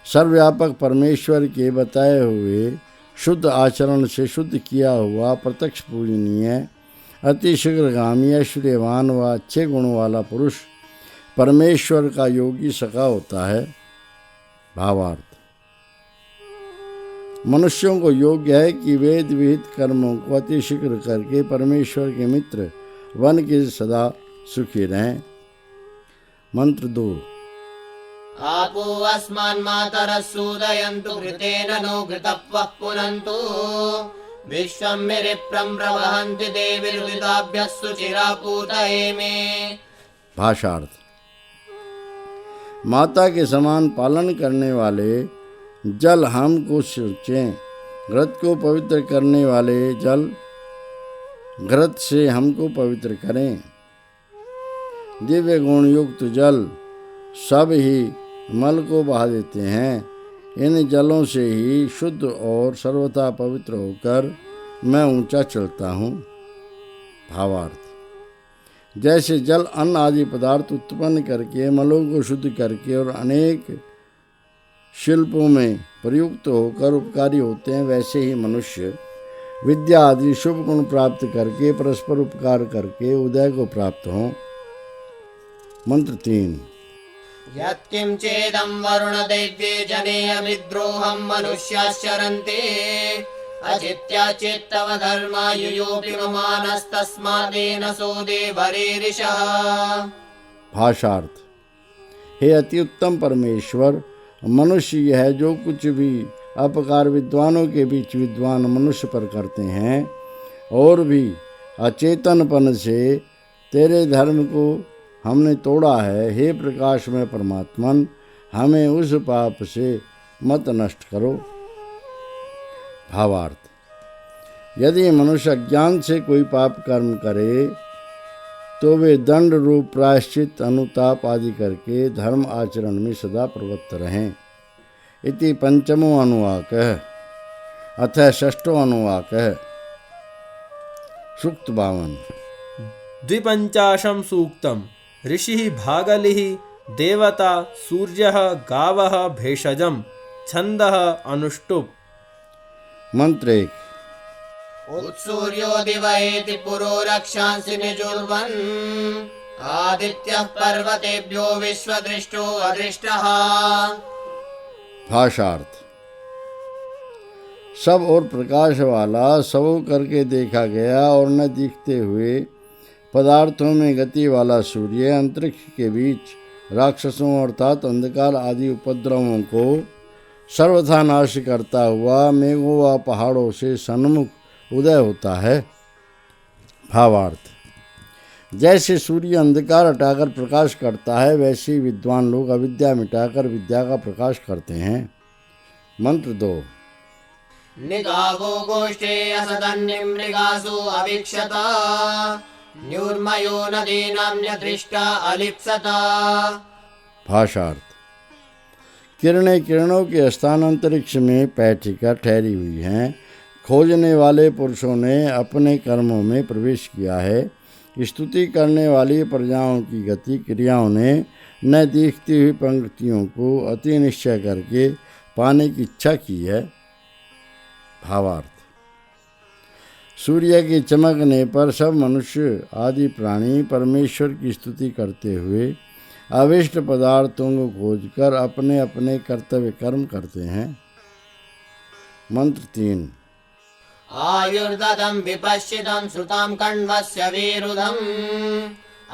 सर्वव्यापक परमेश्वर के बताए हुए शुद्ध आचरण से शुद्ध किया हुआ प्रत्यक्ष पूजनीय अति शीघ्रगामी ऐश्वर्यवान व अच्छे गुणों वाला पुरुष परमेश्वर का योगी सखा होता है। भावार्थ। मनुष्यों को योग्य है कि वेद विहित कर्मों को अति शीघ्र करके परमेश्वर के मित्र बन के सदा सुखी रहें। मंत्र 2। आपो अस्मान् मातरः सूदयन्तु घृतेन नो घृतप्वः पुनन्तु विश्वं मिरिप्रं प्रवहन्ति देवीर्विदाभ्यः सुचिरा पूतये मे। भाषार्थ। माता के समान पालन करने वाले जल हमको सिंचें, घृत को पवित्र करने वाले जल घृत से हमको पवित्र करें। दिव्य गुण युक्त जल सब ही मल को बहा देते हैं। इन जलों से ही शुद्ध और सर्वथा पवित्र होकर मैं ऊंचा चलता हूँ। भावार्थ। जैसे जल अन्न आदि पदार्थ उत्पन्न करके मलों को शुद्ध करके और अनेक शिल्पों में प्रयुक्त होकर उपकारी होते हैं, वैसे ही मनुष्य विद्या आदि शुभ गुण प्राप्त करके परस्पर उपकार करके उदय को प्राप्त हों। मंत्र 3। यत्किंचेदं वरुणदैव्ये जने अविद्रोहं मनुष्याश्चरन्ते अचित्याचित्तव धर्मा युयोऽपि ममानस्तस्मादेन सो देवरेरिषः। भाषार्थ। हे अति उत्तम परमेश्वर, मनुष्य यह जो कुछ भी अपकार विद्वानों के बीच विद्वान मनुष्य पर करते हैं और भी अचेतनपन से तेरे धर्म को हमने तोड़ा है। हे प्रकाश में परमात्मन, हमें उस पाप से मत नष्ट करो। भावार्थ, यदि मनुष्य अज्ञान से कोई पाप कर्म करे तो वे दंड रूप प्रायश्चित, अनुताप आदि करके धर्म आचरण में सदा प्रवृत्त रहें। इति पंचमो अनुवाक अथ षष्ठो अनुवाक सूक्त 52। द्विपञ्चाशं सूक्तम्। ऋषिः भागलिः देवता सूर्यः गावः भेषजं छन्दः अनुष्टुप्। मंत्र 1। उत्सूर्यो दिवयेति पुरो रक्षांसि निजुर्वन् आदित्यः पर्वतेभ्यो विश्वदृष्टो अदृष्टः। भाषार्थ, सब और प्रकाश वाला, सबो करके देखा गया और न दिखते हुए पदार्थों में गति वाला सूर्य अंतरिक्ष के बीच राक्षसों अर्थात अंधकार आदि उपद्रवों को सर्वथा नाश करता हुआ मेघों व पहाड़ों से सन्मुख उदय होता है। भावार्थ, जैसे सूर्य अंधकार हटाकर प्रकाश करता है, वैसे ही विद्वान लोग अविद्या मिटाकर विद्या का प्रकाश करते हैं। मंत्र 2। निगावो गोष्ठे असदन्यं मृगासु अवीक्षता न्यूर्मयो नदीनां न्यदृष्टा अलिप्सता। भाषार्थ, किरणें किरणों के स्थान अंतरिक्ष में बैठकर ठहरी हुई हैं। खोजने वाले पुरुषों ने अपने कर्मों में प्रवेश किया है। स्तुति करने वाली प्रजाओं की गति क्रियाओं ने न दिखती हुई पंक्तियों को अति निश्चय करके पाने की इच्छा की है। भावार्थ, सूर्य की चमकने पर सब मनुष्य आदि प्राणी परमेश्वर की स्तुति करते हुए अविष्ट पदार्थों को खोजकर अपने अपने कर्तव्य कर्म करते हैं। मंत्र 3। आयुर्दतं विपश्चितं श्रुतं कण्वस्य विरुधम्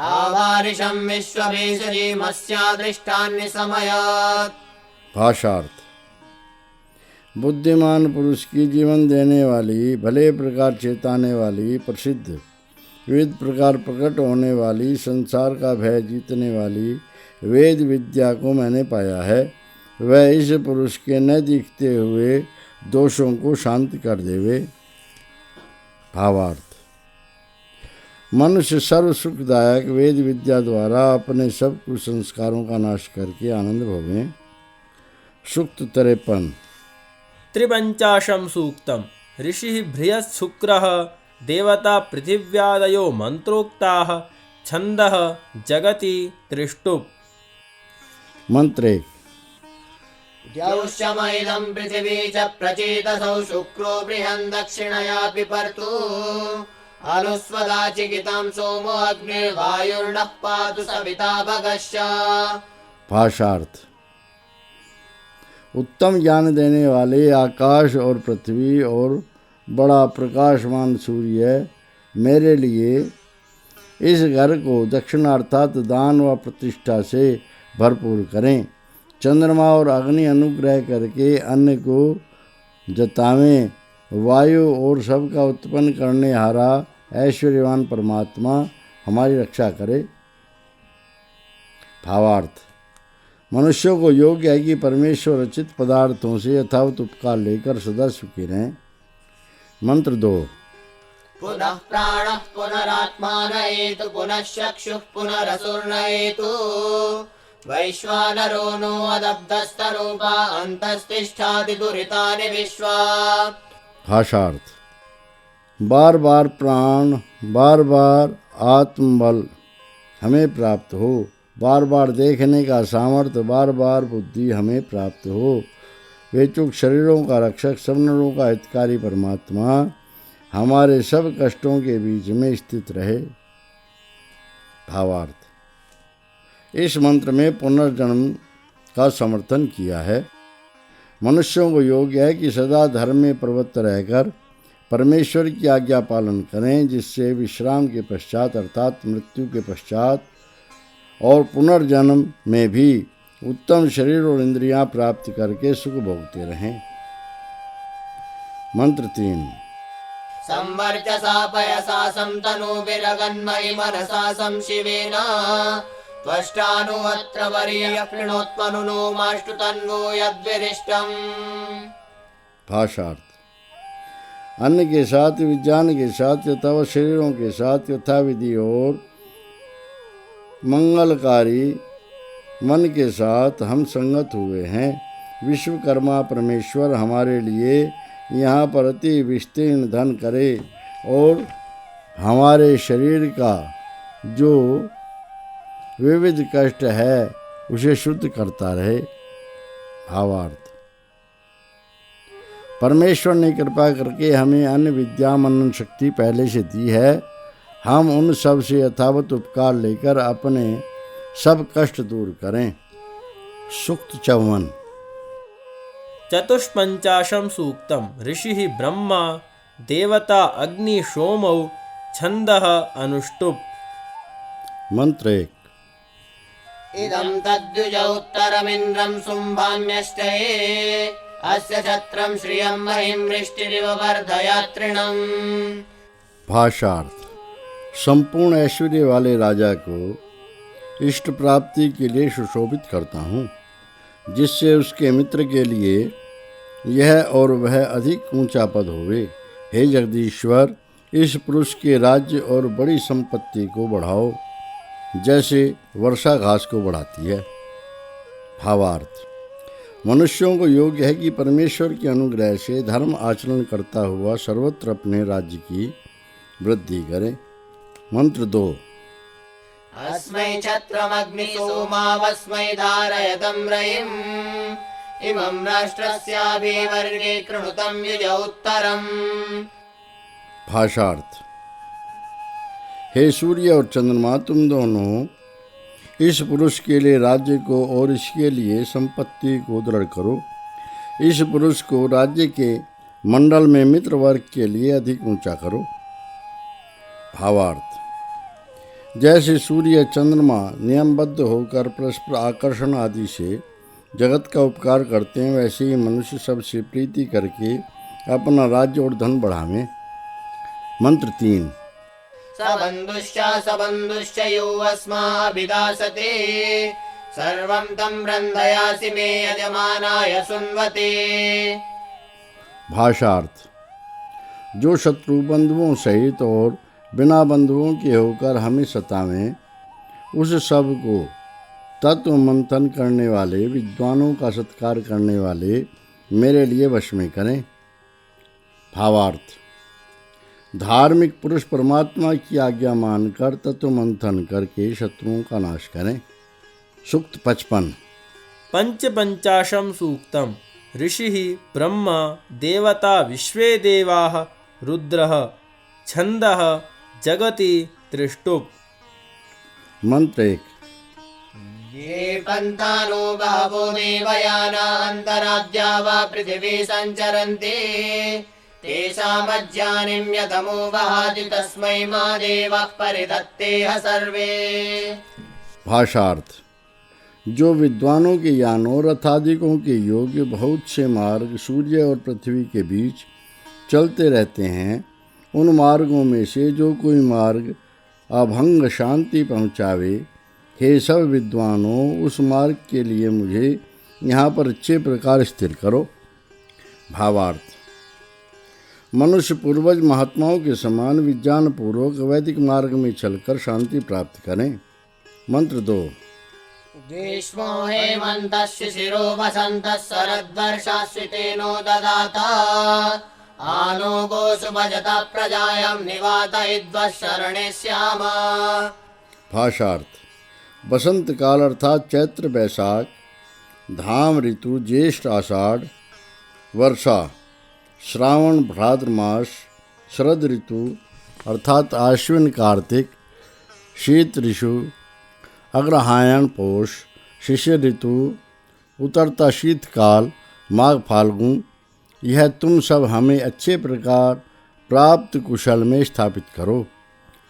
आवारिशं विश्वभेषजीमस्यादृष्टान्निशमयात्। भाषार्थ, बुद्धिमान पुरुष की जीवन देने वाली, भले प्रकार चेताने वाली, प्रसिद्ध विविध प्रकार प्रकट होने वाली, संसार का भय जीतने वाली वेद विद्या को मैंने पाया है। वह इस पुरुष के न दिखते हुए दोषों को शांत कर देवे। भावार्थ, मनुष्य सर्व सुखदायक वेद विद्या द्वारा अपने सब कुसंस्कारों का नाश करके आनंद भोगें। सूक्त 53। त्रिपञ्चाशं सूक्तम्। ऋषिः बृहत्शुक्रः देवता पृथिव्यादयो मंत्रोक्ताः छन्दः जगति त्रिष्टुप्। मंत्र 1। द्यौश्चमैदं पृथिवी च प्रचेतसौ शुक्रो बृहन् दक्षिणयापि पर्तु अनुस्वदाचिकितं सोमो अग्निर्वायुर्नः पातु सविता भगश्च। भाषार्थ, उत्तम ज्ञान देने वाले आकाश और पृथ्वी और बड़ा प्रकाशमान सूर्य मेरे लिए इस घर को दक्षिण अर्थात दान व प्रतिष्ठा से भरपूर करें। चंद्रमा और अग्नि अनुग्रह करके अन्न को जतावें। वायु और सबका उत्पन्न करने हारा ऐश्वर्यवान परमात्मा हमारी रक्षा करे। भावार्थ, मनुष्यों को योग्य है कि परमेश्वर रचित पदार्थों से यथावत उपकार लेकर सदा सुखी रहें। मंत्र 2। पुनः प्राणः पुनरात्मानयेतु पुनः चक्षुः पुनरसुर्नयेतु वैश्वानरो नो अदब्धस्तरूपा अन्तस्तिष्ठाति दुरितानि विश्वा। भाषार्थ, बार बार प्राण, बार बार आत्मबल हमें प्राप्त हो, बार बार देखने का सामर्थ्य, बार बार बुद्धि हमें प्राप्त हो। वेचुक शरीरों का रक्षक, सब नरों का हितकारी परमात्मा हमारे सब कष्टों के बीच में स्थित रहे। भावार्थ, इस मंत्र में पुनर्जन्म का समर्थन किया है। मनुष्यों को योग्य है कि सदा धर्म में प्रवृत्त रहकर परमेश्वर की आज्ञा पालन करें, जिससे विश्राम के पश्चात अर्थात मृत्यु के पश्चात और पुनर्जन्म में भी उत्तम शरीर और इंद्रियां प्राप्त करके सुख भोगते रहें। मंत्र 3। संवर्चसा पयसा संतनोभिरगन्मयि मनसा संशिवेन त्वष्टानु अत्र वरीयः कृणोत्मनुनो माष्टु तन्वो यद्विरिष्टम्। भाषार्थ। अन्न के साथ, विज्ञान के साथ, यथाव शरीरों के साथ यथाविधि और मंगलकारी मन के साथ हम संगत हुए हैं। विश्वकर्मा परमेश्वर हमारे लिए यहाँ पर अति विस्तीर्ण धन करे और हमारे शरीर का जो विविध कष्ट है उसे शुद्ध करता रहे। भावार्थ। परमेश्वर ने कृपा करके हमें अन्य विद्या मनन शक्ति पहले से दी है। हम उन सब से यथावत उपकार लेकर अपने सब कष्ट दूर करें। सूक्त 54। चतुष्पञ्चाशं सूक्तं ऋषिः ब्रह्मा देवता अग्नि सोमौ छन्दः अनुष्टुप्। मंत्र 1। इदं तद्विज उत्तरमिन्द्रं शुम्भान्यष्टये अस्य छत्रं श्रियं महिं वृष्टिरिव वर्धयात्रिणम्। भाषार्थ। संपूर्ण ऐश्वर्य वाले राजा को इष्ट प्राप्ति के लिए सुशोभित करता हूँ, जिससे उसके मित्र के लिए यह और वह अधिक ऊंचा पद होवे। हे जगदीश्वर, इस पुरुष के राज्य और बड़ी संपत्ति को बढ़ाओ, जैसे वर्षा घास को बढ़ाती है। भावार्थ। मनुष्यों को योग्य है कि परमेश्वर के अनुग्रह से धर्म आचरण करता हुआ सर्वत्र अपने राज्य की वृद्धि करे। मंत्र 2। अस्मै छत्रमग्नि सोमावस्मै धारयतं रयिम् इमं राष्ट्रस्याभिवर्गे कृणुतं युज उत्तरम्। भाषार्थ। हे सूर्य और चंद्रमा, तुम दोनों इस पुरुष के लिए राज्य को और इसके लिए संपत्ति को दृढ़ करो। इस पुरुष को राज्य के मंडल में मित्र वर्ग के लिए अधिक ऊंचा करो। भावार्थ। जैसे सूर्य चंद्रमा नियमबद्ध होकर परस्पर आकर्षण आदि से जगत का उपकार करते हैं, वैसे ही मनुष्य सबसे प्रीति करके अपना राज्य और धन बढ़ावे। मंत्र 3। सबन्धुश्च यो अस्माभिदासते सर्वं तं रन्धयासि मे यजमानाय सुन्वते। भाषार्थ। जो शत्रु बंधुओं सहित और बिना बंधुओं के होकर हमें सतावें, उस सब को तत्व मंथन करने वाले विद्वानों का सत्कार करने वाले मेरे लिए वश में करें। भावार्थ। धार्मिक पुरुष परमात्मा की आज्ञा मानकर तत्व मंथन करके शत्रुओं का नाश करें। सूक्त 55। पञ्चपञ्चाशं सूक्तं ऋषिः ब्रह्मा देवता विश्वे देवाः रुद्रः छन्दः जगति त्रिष्टुप्। मंत्र 1। ये पन्थानो बहवो देवयाना अन्तराद्या वा पृथिवी सञ्चरन्ति तेषामज्ञानिं यतमो वहाति तस्मै मा देवः परिदत्तेह सर्वे। भाषार्थ। जो विद्वानों के यानों रथादिकों के योग्य बहुत से मार्ग सूर्य और पृथ्वी के बीच चलते रहते हैं, उन मार्गों में से जो कोई मार्ग अभंग शांति पहुँचावे, हे सब विद्वानों, उस मार्ग के लिए मुझे यहाँ पर अच्छे प्रकार स्थिर करो। भावार्थ। मनुष्य पूर्वज महात्माओं के समान विज्ञान पूर्वक वैदिक मार्ग में चलकर शांति प्राप्त करें। मंत्र 2। ग्रीष्मो हेमन्तः शिशिरो वसन्तः शरद्वर्षाश्रितेनो ददाता आनो गोषु भजता प्रजायां निवातयित्वा शरणे स्याम। भाषार्थ। बसंत काल अर्थात चैत्र बैसाख, धाम ऋतु ज्येष्ठ आषाढ़, वर्षा श्रावण भाद्र मास, शरद ऋतु अर्थात आश्विन कार्तिक, शीत ऋतु अग्रहायण पौष, शिशिर ऋतु उतरता शीतकाल माघ फाल्गुन, यह तुम सब हमें अच्छे प्रकार प्राप्त कुशल में स्थापित करो।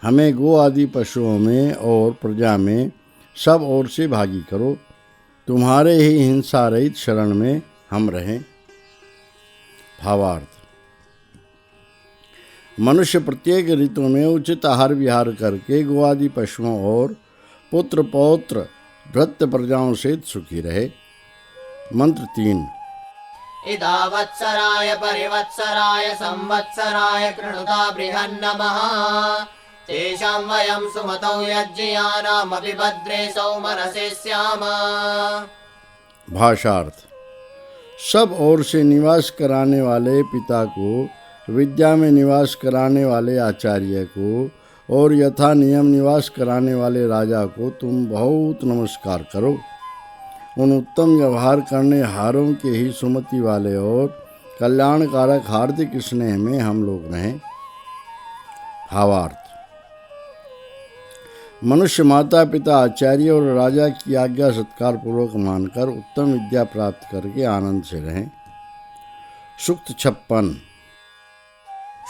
हमें गो आदि पशुओं में और प्रजा में सब ओर से भागी करो। तुम्हारे ही हिंसा रहित शरण में हम रहें। भावार्थ। मनुष्य प्रत्येक ऋतु में उचित आहार विहार करके गो आदि पशुओं और पुत्र पौत्र भृत्य प्रजाओं सहित सुखी रहे। मंत्र 3। इदावत्सराय परिवत्सराय संवत्सराय कृणुता बृहन्नमः तेषां वयं सुमतौ यज्ञियानामपि भद्रे सौमनसे स्याम। भाषार्थ। सब ओर से निवास कराने वाले पिता को, विद्या में निवास कराने वाले आचार्य को और यथा नियम निवास कराने वाले राजा को तुम बहुत नमस्कार करो। उन उत्तम व्यवहार करने हारों के ही सुमति वाले और कल्याणकारक हार्दिक स्नेह में हम लोग रहें। भावार्थ। मनुष्य माता पिता आचार्य और राजा की आज्ञा सत्कार पूर्वक मानकर उत्तम विद्या प्राप्त करके आनंद से रहें। सूक्त 56।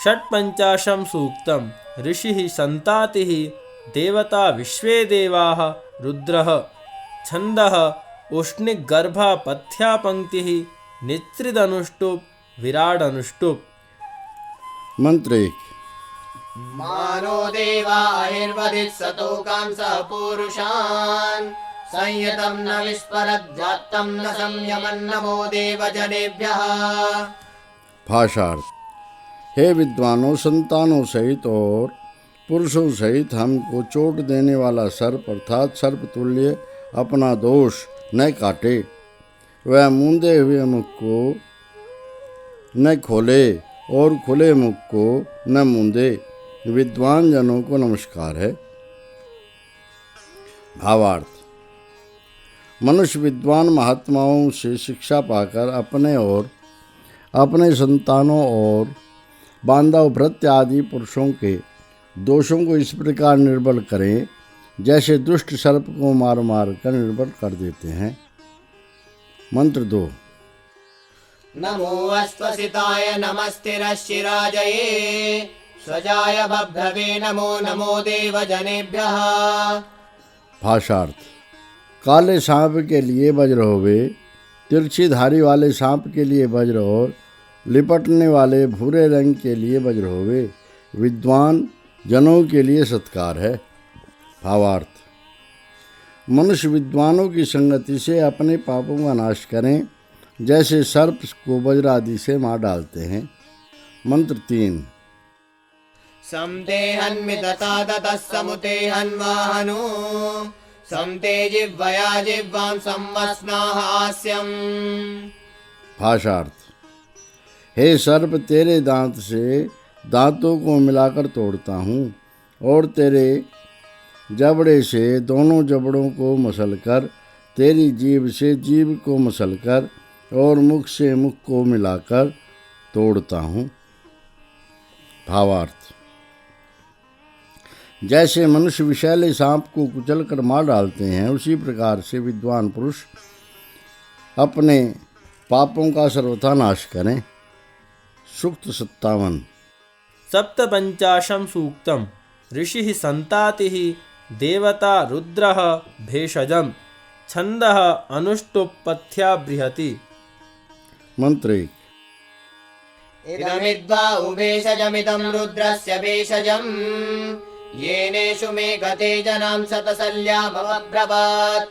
षट्पञ्चाशं सूक्तं ऋषिः सन्तातिः देवता विश्वे देवाः रुद्रः छन्दः उष्णिगर्भा पथ्या पंक्तिः नित्रिदनुष्टुप् विराडनुष्टुप्। मंत्र 1। मानो देवा अहिर्वदित् सतोकान् स पुरुषान् संयतं न विस्मरद्ध्यात्तं न संयमन् नमो देवजनेभ्यः। भाषार्थ। हे विद्वानों, संतानों सहित और पुरुषों सहित हमको चोट देने वाला सर्प अर्थात सर्प तुल्य अपना दोष न काटे, वह मूंदे हुए मुख को न खोले और खुले मुख को न मूंदे, विद्वान जनों को नमस्कार है। भावार्थ। मनुष्य विद्वान महात्माओं से शिक्षा पाकर अपने और अपने संतानों और बांधव भृत्य आदि पुरुषों के दोषों को इस प्रकार निर्बल करें जैसे दुष्ट सर्प को मार मार कर निर्बल कर देते हैं। मंत्र 2। नमो अस्त्वसिताय नमस्तिरश्चिराजये स्वजाय बभ्रवे नमो नमो देवजनेभ्यः। भाषार्थ। काले सांप के लिए वज्र होवे, तिरछी धारी वाले सांप के लिए वज्र और लिपटने वाले भूरे रंग के लिए वज्र होवे, विद्वान जनों के लिए सत्कार है। भावार्थ। मनुष्य विद्वानों की संगति से अपने पापों का नाश करें जैसे सर्प को वज्र आदि से मार डालते हैं। मंत्र 3। समतेहन्मितता ततः समुतेहन्वाहनो समते जिह्वया जिह्वां संवस्नाः हास्यम्। भाषार्थ। हे सर्प, तेरे दांत से दांतों को मिलाकर तोड़ता हूँ और तेरे जबड़े से दोनों जबड़ों को मसलकर, तेरी जीभ से जीभ को मसलकर और मुख से मुख को मिलाकर तोड़ता हूँ। भावार्थ। जैसे मनुष्य विषैले सांप को कुचलकर मार डालते हैं, उसी प्रकार से विद्वान पुरुष अपने पापों का सर्वथा नाश करें। सूक्त 57। सप्तपञ्चाशं सूक्तं ऋषिः सन्तातिः देवता रुद्रः भेषजं छन्दः अनुष्टुप् पथ्या बृहति। मंत्र 1। इदमिद्वा उभेषजमिदं रुद्रस्य भेषजम् येनेषु मे गते जनां शतशल्या भवब्रवात्।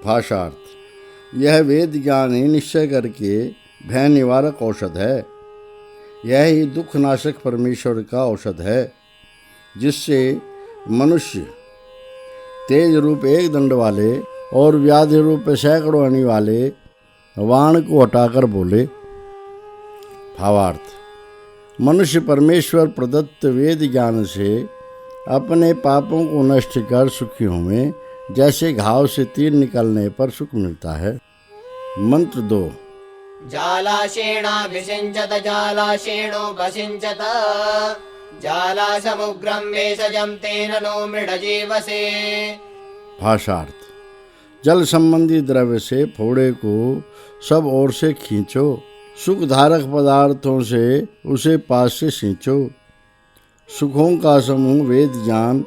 भाषार्थ। यह वेद ज्ञान ही निश्चय करके भय निवारक औषध है। यह ही दुख नाशक परमेश्वर का औषध है, जिससे मनुष्य तेज रूप एक दंड वाले और व्याधि रूप सैकड़ों अणि वाले वाण को हटाकर बोले। भावार्थ। मनुष्य परमेश्वर प्रदत्त वेद ज्ञान से अपने पापों को नष्ट कर सुखी होवें, जैसे घाव से तीर निकलने पर सुख मिलता है। मंत्र 2। जालाशेणाभिषिञ्चत जालाशेणो भसिञ्चत जालासमुग्रं भेषजं तेन नो मृडजीवसे। भाषार्थ। जल संबंधी द्रव्य से फोड़े को सब ओर से खींचो, सुखधारक पदार्थों से उसे पास से सींचो। सुखों का समूह वेद ज्ञान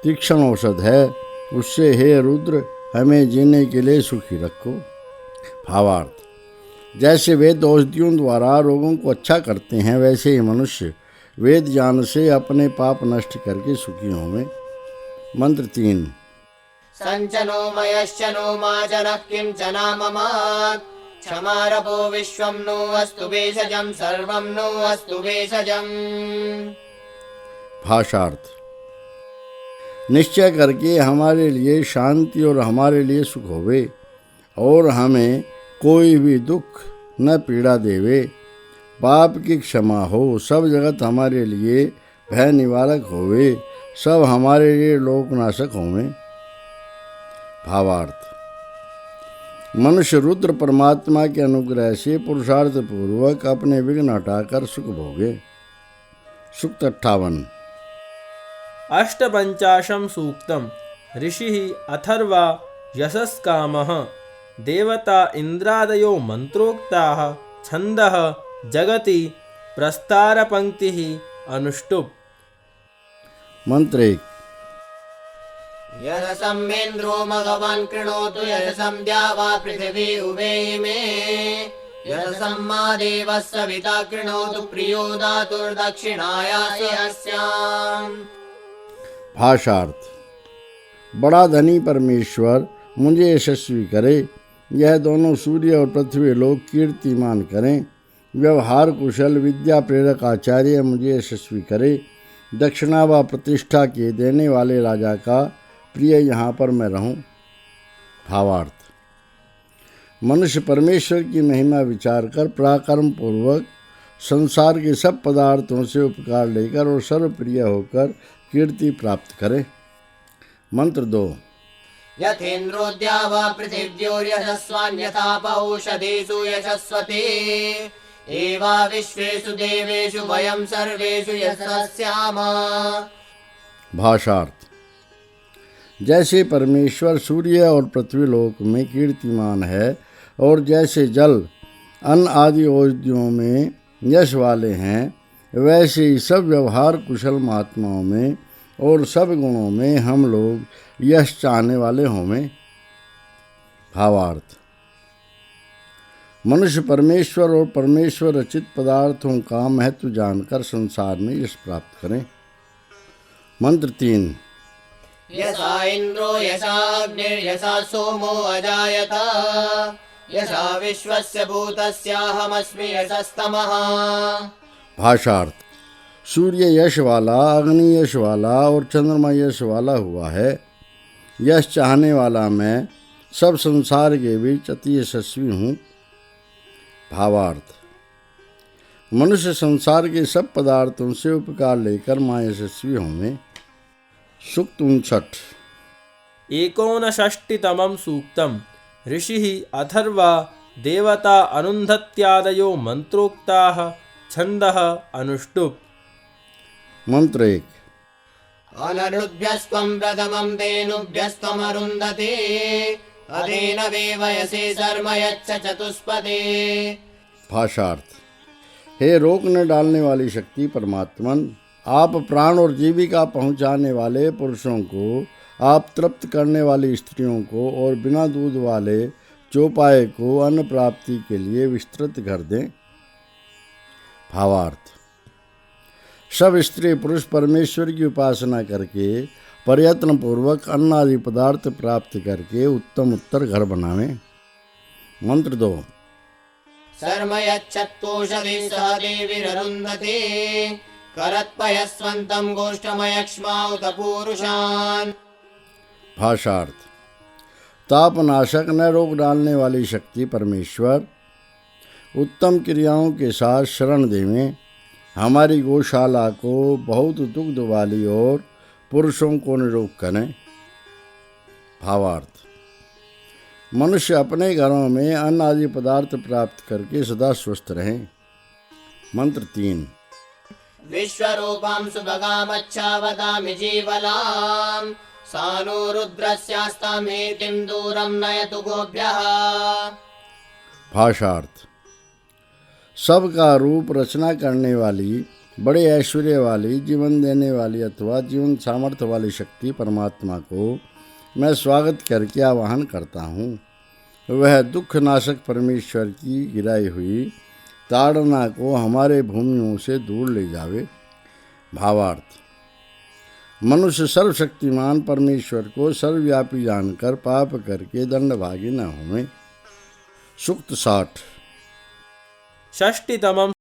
तीक्ष्ण औषध है, उससे हे रुद्र हमें जीने के लिए सुखी रखो। भावार्थ। जैसे वेद औषधियों द्वारा रोगों को अच्छा करते हैं, वैसे ही मनुष्य वेद ज्ञान से अपने पाप नष्ट करके सुखी होवें। मंत्र 3। सञ्चनो मयश्च नो माचनः किञ्चना ममात् क्षमारपो विश्वं नो अस्तु भेषजं सर्वं नो अस्तु भेषजम्। भाषार्थ। निश्चय करके हमारे लिए शांति और हमारे लिए सुख होवे और हमें कोई भी दुख न पीड़ा देवे। पाप की क्षमा हो, सब जगत हमारे लिए भय निवारक होवे, सब हमारे लिए लोकनाशक होवे। भावार्थ। मनुष्य रुद्र परमात्मा के अनुग्रह से पुरुषार्थ पूर्वक अपने विघ्न हटाकर सुख भोगे। सूक्त 58। अष्टपञ्चाशं सूक्तम् ऋषिः अथर्वा यशस्कामः देवता इन्द्रादयो मन्त्रोक्ताः छन्दः जगति प्रस्तारपङ्क्तिः अनुष्टुप्। मंत्र 1। यशसमेन्द्रो मघवान् कृणोतु यशसं द्यावा पृथिवी उभे मे यशसं मा देवः सविता कृणोतु प्रियो दातुर्दक्षिणायासि अस्याम्। भाषार्थ। बड़ा धनी परमेश्वर मुझे यशस्वी करे, यह दोनों सूर्य और पृथ्वी लोग कीर्तिमान करें। व्यवहार कुशल विद्या प्रेरक आचार्य मुझे यशस्वी करे। दक्षिणा व प्रतिष्ठा के देने वाले राजा का प्रिय यहाँ पर मैं रहूं। भावार्थ। मनुष्य परमेश्वर की महिमा विचार कर पराक्रम पूर्वक संसार के सब पदार्थों से उपकार लेकर और सर्वप्रिय होकर कीर्ति प्राप्त करे। मंत्र 2। यथेन्द्रोऽद्या वा पृथिव्योर्यशस्वान्यथा पौषधेषु यशस्वते एवा विश्वेषु देवेषु वयं सर्वेषु यशस्याम। भाषार्थ। जैसे परमेश्वर सूर्य और पृथ्वी लोक में कीर्तिमान है और जैसे जल अन्न आदि औषधियों में यश वाले हैं, वैसे ही सब व्यवहार कुशल महात्माओं में और सब गुणों में हम लोग यश चाहने वाले होंगे। भावार्थ। मनुष्य परमेश्वर और परमेश्वर रचित पदार्थों का महत्व जानकर संसार में यश प्राप्त करें। मंत्र 3। यशा इन्द्रो यशा अग्निर्यशा सोमो अजायत यशा विश्वस्य भूतस्याहमस्मि यशस्तमः। भाषार्थ। सूर्य यश वाला, अग्नि यश वाला और चंद्रमा यश वाला हुआ है। यश चाहने वाला मैं सब संसार के बीच अति यशस्वी हूँ। भावार्थ। मनुष्य संसार के सब पदार्थों से उपकार लेकर मां यशस्वी होंगे। सूक्त 59। 59तमं सूक्तम् ऋषिः अथर्वा देवता अनुन्धत्यादयो मन्त्रोक्ताः छन्दः अनुष्टुप्। मंत्र 1। अनरुभ्यस्त्वं प्रथमं धेनुभ्यस्त्वमरुन्धते अधेन वेवयसे शर्म यच्च चतुष्पदे। भाषार्थ। हे रोकने डालने वाली शक्ति परमात्मन, आप प्राण और जीविका पहुँचाने वाले पुरुषों को, आप तृप्त करने वाली स्त्रियों को और बिना दूध वाले चौपाए को अन्न प्राप्ति के लिए विस्तृत कर दें। भावार्थ। सब स्त्री पुरुष परमेश्वर की उपासना करके प्रयत्न पूर्वक अन्न आदि पदार्थ प्राप्त करके उत्तम उत्तर घर बनावें। मंत्र 2। शर्म यच्छत्तोषधि सह देवीररुन्धते करत्पयस्वन्तं गोष्ठमयक्ष्माउत पूरुषान्। भाषार्थ। तापनाशक न रोक डालने वाली शक्ति परमेश्वर उत्तम क्रियाओं के साथ शरण देवें। हमारी गौशाला को बहुत दुग्ध वाली और पुरुषों को निरोग करें। भावार्थ। मनुष्य अपने घरों में अन्न आदि पदार्थ प्राप्त करके सदा स्वस्थ रहें। मंत्र 3। विश्वरूपां सुभगामच्छावदामि जीवलां सानो रुद्रस्यास्तां हेतिं दूरं नयतु गोभ्यः। भाषार्थ। सबका रूप रचना करने वाली, बड़े ऐश्वर्य वाली, जीवन देने वाली अथवा जीवन सामर्थ्य वाली शक्ति परमात्मा को मैं स्वागत करके आवाहन करता हूँ। वह दुख नाशक परमेश्वर की गिराई हुई ताड़ना को हमारे भूमियों से दूर ले जावे। भावार्थ। मनुष्य सर्वशक्तिमान परमेश्वर को सर्वव्यापी जानकर पाप करके दंडभागी न होवे। सूक्त 60। षष्टितमं